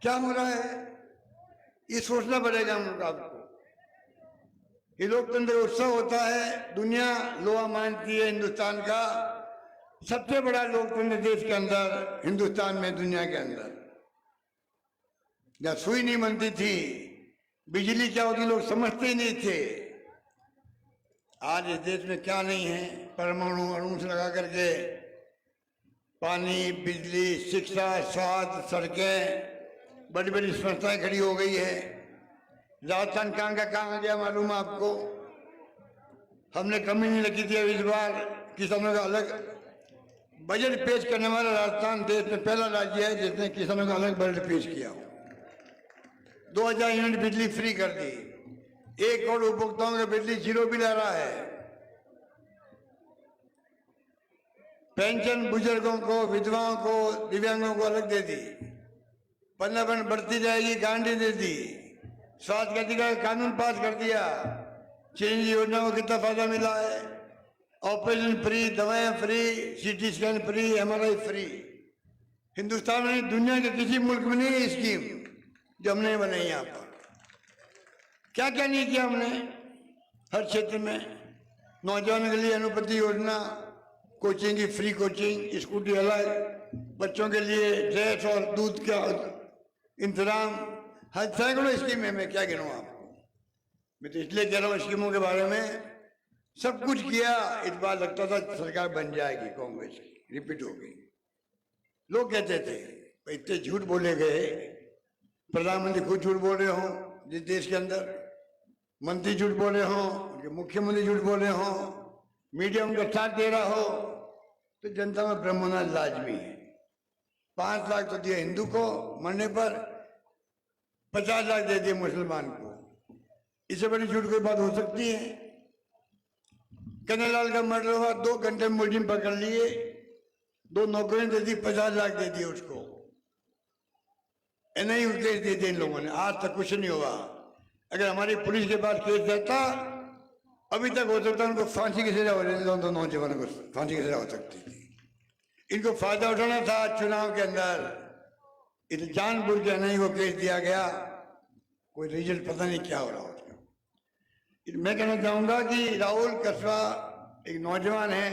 क्या हो रहा है ये सोचना पड़ेगा हम लोग आपको। ये लोकतंत्र उत्सव होता है, दुनिया लोहा मानती है हिंदुस्तान का सबसे बड़ा लोकतंत्र देश के अंदर, हिंदुस्तान में, दुनिया के अंदर। जहाँ सुई नहीं बनती थी, बिजली क्या होती लोग समझते ही नहीं थे। आज इस देश में क्या नहीं है, परमाणु अणु से लगा करके पानी, बिजली, शिक्षा, स्वास्थ्य, सड़कें, बड़ी बड़ी संस्थाएं खड़ी हो गई है। राजस्थान कहाँ का कहाँ आ गया मालूम है आपको? हमने कमी नहीं रखी थी। अब इस बार किसानों का अलग बजट पेश करने वाला राजस्थान देश में पहला राज्य है जिसने किसानों का अलग बजट पेश किया। 2000 यूनिट बिजली फ्री कर दी, 1 करोड़ उपभोक्ताओं का बिजली 0 बिल आ रहा है। पेंशन बुजुर्गों को, विधवाओं को, दिव्यांगों को अलग दे दी। 15% बढ़ती जाएगी, गारंटी दे दी। स्वास्थ्य का अधिकार कानून पास कर दिया। चिरंजीवी योजना को कितना फायदा मिला है? ऑपरेशन फ्री, दवाएं free, CT scan free, MRI free. Hindustan में, दुनिया के किसी मुल्क में नहीं है स्कीम जो हमने बनाई। यहाँ पर क्या क्या नहीं किया हमने हर क्षेत्र में। नौजवानों के लिए अनुपति योजना, कोचिंग की फ्री कोचिंग, स्कूटी अलग, बच्चों के लिए ड्रेस और दूध का इंतजाम, हर सैकड़ों स्कीम है। मैं क्या गिनूं आपको? मैं तो इसलिए कह रहा हूँ स्कीमों के बारे में। सब कुछ किया। इस बार लगता था सरकार बन जाएगी कांग्रेस की, रिपीट हो गई। लोग कहते थे इतने झूठ बोले गए, प्रधानमंत्री खुद झूठ बोल रहे हो जिस देश के अंदर, मंत्री झूठ बोले हो, मुख्यमंत्री झूठ बोले हो, मीडिया उनका साथ दे रहा हो, तो जनता में भ्रम होना लाजमी है। 5 लाख तो दिया हिंदू को मरने पर, 50 लाख दे दिए मुसलमान को। इससे बड़ी झूठ कोई बात हो सकती है? कन्हैयालाल का मर्डर हुआ, 2 घंटे में मुलजिम पकड़ लिए, 2 नौकरियां दे दी, 50 लाख दे दिए उसको। नहीं केस दे दिए इन लोगों ने, आज तक कुछ नहीं हुआ। अगर हमारी पुलिस के पास केस रहता, अभी तक हो सकता उनको फांसी की सजा हो रही थी, दोनों नौजवानों को फांसी की सजा हो सकती थी। इनको फायदा उठाना था चुनाव के अंदर, इस जानबूझ के नहीं को केस दिया गया, कोई रिजल्ट पता नहीं क्या हो रहा उसका। मैं कहना चाहूंगा कि राहुल कसवा एक नौजवान है,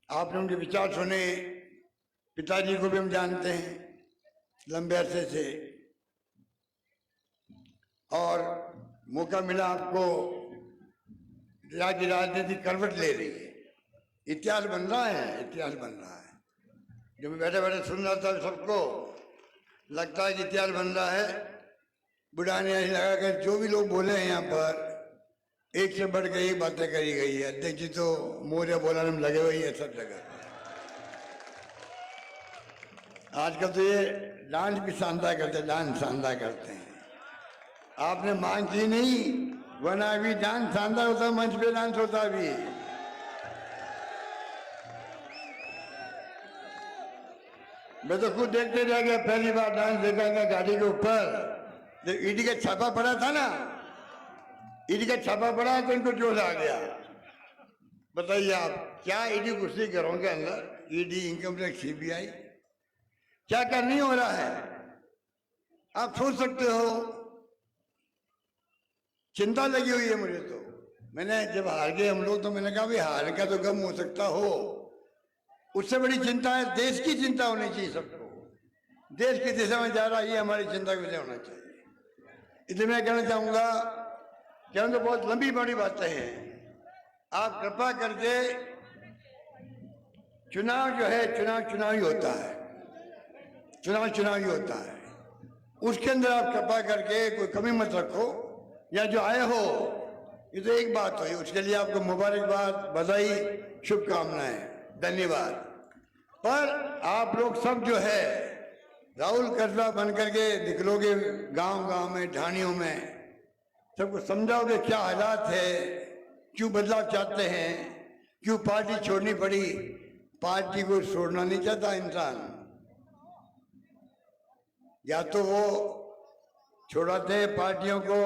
आपने उनके विचार सुने, पिताजी को भी हम जानते हैं लंबे अरसे से, और मौका मिला आपको, राज्य राजनीति करवट ले रही है, इतिहास बन रहा है, इतिहास बन रहा है। जो मैं बैठे बैठे सुन रहा था सबको लगता है कि इतिहास बन रहा है। बुढ़ा ने ऐसे लगा कर जो भी लोग बोले हैं यहाँ पर, एक से बढ़ के एक बातें करी गई है। अध्यक्ष जी तो मोरे बोलाने में लगे हुए हैं सब जगह। आजकल तो ये डांस भी शानदार करते हैं, डांस शानदार करते हैं। आपने मांग की नहीं, वरना अभी डांस शानदार होता, मंच पे डांस होता अभी। मैं तो खुद देखते रह गया, पहली बार डांस देखा था गाड़ी के ऊपर, जब ईडी का छापा पड़ा था ना, ईडी का छापा पड़ा तो इनको जोश आ गया। बताइए आप क्या ईडी घुसी घरों के अंदर, ईडी, इनकम टैक्स, सीबीआई, क्या क्या नहीं हो रहा है आप सोच सकते हो। चिंता लगी हुई है मुझे तो। मैंने जब हार गए हम लोग तो मैंने कहा भाई हार का तो गम हो सकता हो, उससे बड़ी चिंता है देश की चिंता होनी चाहिए सबको। देश की दिशा में जा रहा है, ये हमारी चिंता का विषय होना चाहिए। इसलिए मैं कहना चाहूंगा कि हम तो बहुत लंबी बड़ी बातें हैं, आप कृपा करके, चुनाव जो है चुनाव ही होता है, चुनाव ही होता है, उसके अंदर आप कृपा करके कोई कमी मत रखो। या जो आए हो, ये तो एक बात हुई, उसके लिए आपको मुबारकबाद, बधाई, शुभकामनाएं, धन्यवाद। पर आप लोग सब जो है राहुल कसवा बन करके निकलोगे गांव-गांव में, ढाणियों में, सबको समझाओगे क्या हालात है, क्यों बदलाव चाहते हैं, क्यों पार्टी छोड़नी पड़ी। पार्टी को छोड़ना नहीं चाहता इंसान, या तो वो छोड़ाते हैं पार्टियों को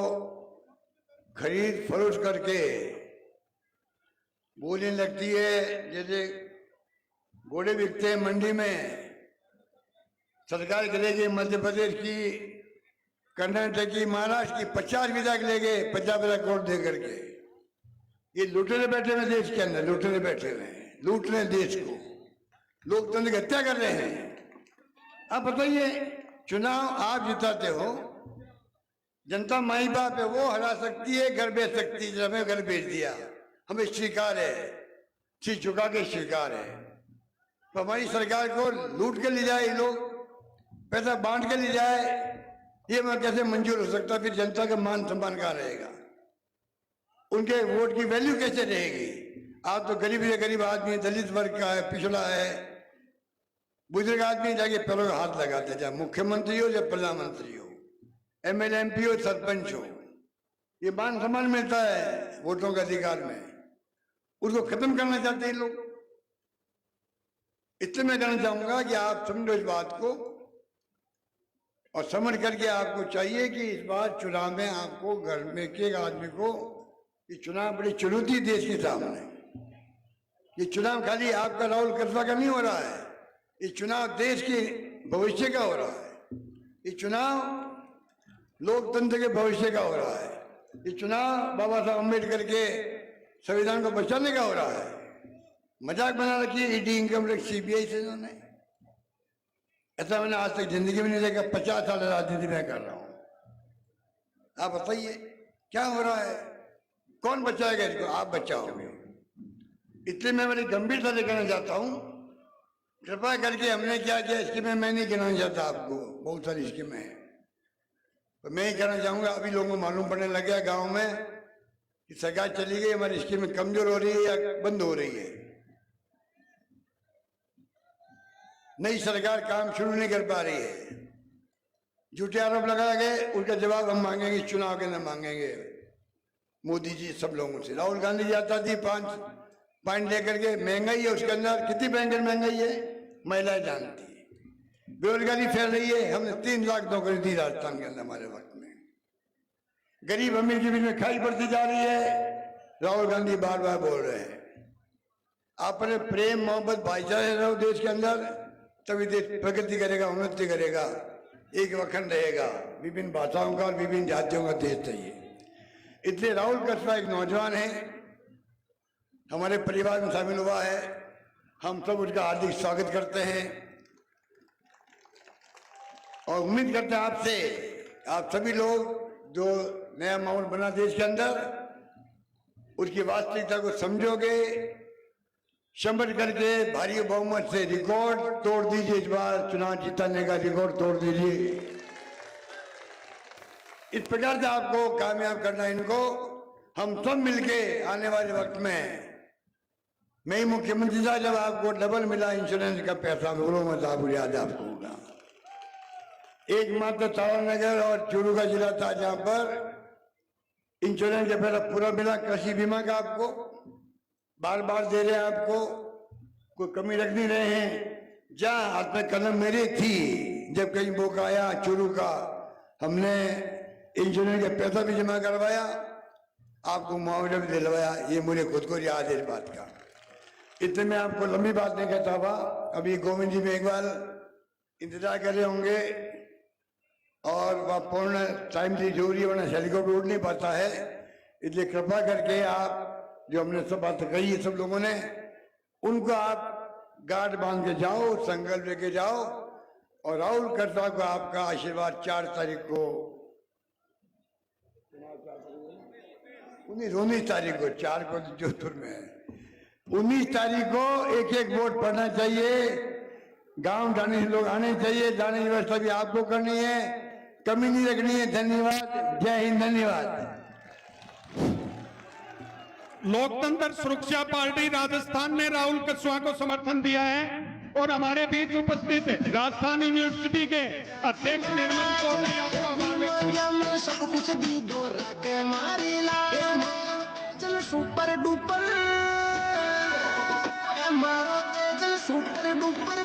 खरीद फरोख्त करके, बोलने लगती है जैसे घोड़े बिकते हैं मंडी में। सरकार करेगी मध्य प्रदेश की, कर्नाटक की, महाराष्ट्र की 50 विधायक ले गए 50 करोड़ दे करके। ये लूटने बैठे हुए देश के अंदर, लूटने बैठे हुए हैं, लूट रहे हैं देश को, लोकतंत्र की हत्या कर रहे हैं। अब बताइए, चुनाव आप जिताते हो, जनता माई बाप है, वो हरा सकती है, घर बेच सकती है। हमें घर बेच दिया, हमें स्वीकार है, सिर झुका के स्वीकार है। तो हमारी सरकार को लूट के ले जाए ये लोग, पैसा बांट के ले जाए, ये मैं कैसे मंजूर हो सकता। फिर जनता का मान सम्मान कहाँ रहेगा, उनके वोट की वैल्यू कैसे रहेगी। आप तो गरीब से गरीब आदमी, दलित वर्ग का है, पिछड़ा है, बुजुर्ग आदमी जाके पैरों का हाथ लगाते, चाहे मुख्यमंत्री हो या प्रधानमंत्री हो, एमएलए, एमपी हो, सरपंच हो, ये मान सम्मान मिलता है वोटों के अधिकार में, उसको खत्म करना चाहते हैं लोग। इसलिए मैं कहना चाहूंगा कि आप समझो इस बात को, और समझ करके आपको चाहिए कि इस बार चुनाव में आपको घर में एक आदमी को, ये चुनाव बड़ी चुनौती देश के सामने। ये चुनाव खाली आपका राहुल कसवा का नहीं हो रहा है, ये चुनाव देश के भविष्य का हो रहा है, ये चुनाव लोकतंत्र के भविष्य का हो रहा है, ये चुनाव बाबा साहब अम्बेडकर के संविधान को बचाने का हो रहा है। मजाक बना रखी है ईडी, इनकम टैक्स, सीबीआई से इन्होंने, ऐसा मैंने आज तक जिंदगी में नहीं देखा। 50 साल राजनीति में कर रहा हूं। आप बताइए क्या हो रहा है, कौन बचाएगा इसको, आप बचाओगे। इसलिए मैं बड़ी गंभीरता से कहना चाहता हूं, कृपा करके हमने क्या किया स्कीमें मैं नहीं गिनाना चाहता आपको, बहुत सारी स्कीमें हैं, तो मैं ही कहना चाहूंगा। अभी लोगों को मालूम पड़ने लग गया गाँव में कि सरकार चली गई, हमारी स्कीमें कमजोर हो रही है या बंद हो रही है। नई सरकार काम शुरू नहीं कर पा रही है, झूठे आरोप लगाए गए, उसका जवाब हम मांगेंगे, चुनाव के अंदर मांगेंगे मोदी जी सब लोगों से। राहुल गांधी जी आता थी 5 पॉइंट लेकर के, महंगाई है उसके अंदर, कितनी भयंकर महंगाई है महिलाएं जानती है। बेरोजगारी फैल रही है, हमने 3 लाख नौकरी दी राजस्थान के अंदर हमारे वक्त में। गरीब अमीर के बीच में खाई बढ़ती जा रही है। राहुल गांधी बार बार बोल रहे हैं आपने प्रेम मोहब्बत भाईचारे रहो देश के अंदर, तभी देश प्रगति करेगा, उन्नति करेगा, एक वखंड रहेगा, विभिन्न भाषाओं का और विभिन्न जातियों का देश चाहिए। इसलिए राहुल कसवा एक नौजवान है, हमारे परिवार में शामिल हुआ है, हम सब उसका हार्दिक स्वागत करते हैं और उम्मीद करते हैं आपसे, आप सभी लोग जो नया माहौल बना देश के अंदर, उसकी वास्तविकता को समझोगे, समझ करके भारी बहुमत से रिकॉर्ड तोड़ दीजिए। इस बार चुनाव जिताने का रिकॉर्ड तोड़ दीजिए। इस प्रकार से आपको कामयाब करना, इनको हम सब मिलके आने वाले वक्त में, मैं ही मुख्यमंत्री था जब आपको डबल मिला इंश्योरेंस का पैसा, बोलो मत आप याद आपको होगा। एकमात्र तारानगर और चूरू का जिला था जहां पर इंश्योरेंस का पैसा पूरा मिला, कृषि बीमा का आपको बार बार दे रहे हैं, आपको कोई कमी रख नहीं रहे हैं। जहां हाथ में कलम मेरी थी, जब कहीं मौका आया चूरू का, हमने इंश्योरेंस का पैसा भी जमा करवाया, आपको मुआवजा भी दिलवाया, ये मुझे खुद को याद है इस बात का। इतने में आपको लंबी बात नहीं कहता हुआ, अभी गोविंद जी में एक बार इंतजार कर रहे होंगे और वह पूर्ण टाइम से जरूरी है, वरना हेलीकॉप्टर उड़ नहीं पाता है। इसलिए कृपा करके आप जो हमने सब बात कही है सब लोगों ने, उनको आप गार्ड बांध के जाओ, संकल्प लेके जाओ और राहुल कसवा को आपका आशीर्वाद 4 तारीख को, 19 तारीख को, 4 को जोधपुर में है, 19 तारीख को एक एक वोट पड़ना चाहिए। गांव जाने से लोग आने चाहिए, जाने की व्यवस्था भी आपको करनी है, कमी नहीं रखनी है। धन्यवाद, जय हिंद, धन्यवाद। लोकतंत्र सुरक्षा पार्टी राजस्थान ने राहुल कसवा को समर्थन दिया है और हमारे बीच उपस्थित राजस्थान यूनिवर्सिटी के अध्यक्ष निर्मल कौर सब कुछ दी दो रखे मारी ला चल सुपर डुपर मारो चल सुपर डुपर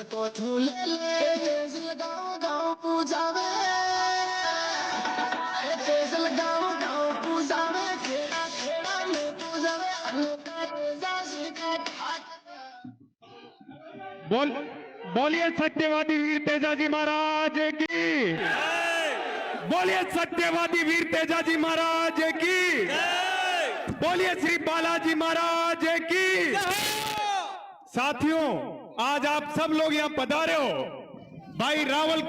तो झूले ले गाँव पूजावे, गाँव पूजावे, खेड़ा खेड़ा में पूजावे, बोलिए सत्यवादी वीर तेजाजी महाराज की, बोलिए सत्यवादी वीर तेजाजी महाराज की, बोलिए श्री बालाजी महाराज की। साथियों, आज आप सब लोग यहाँ पधारे हो भाई राहुल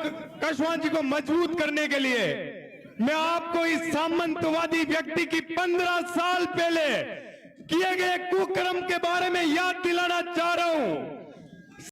कसवा जी को मजबूत करने के लिए। मैं आपको इस सामंतवादी व्यक्ति की 15 साल पहले किए गए कुकर्म के बारे में याद दिलाना चाह रहा हूं।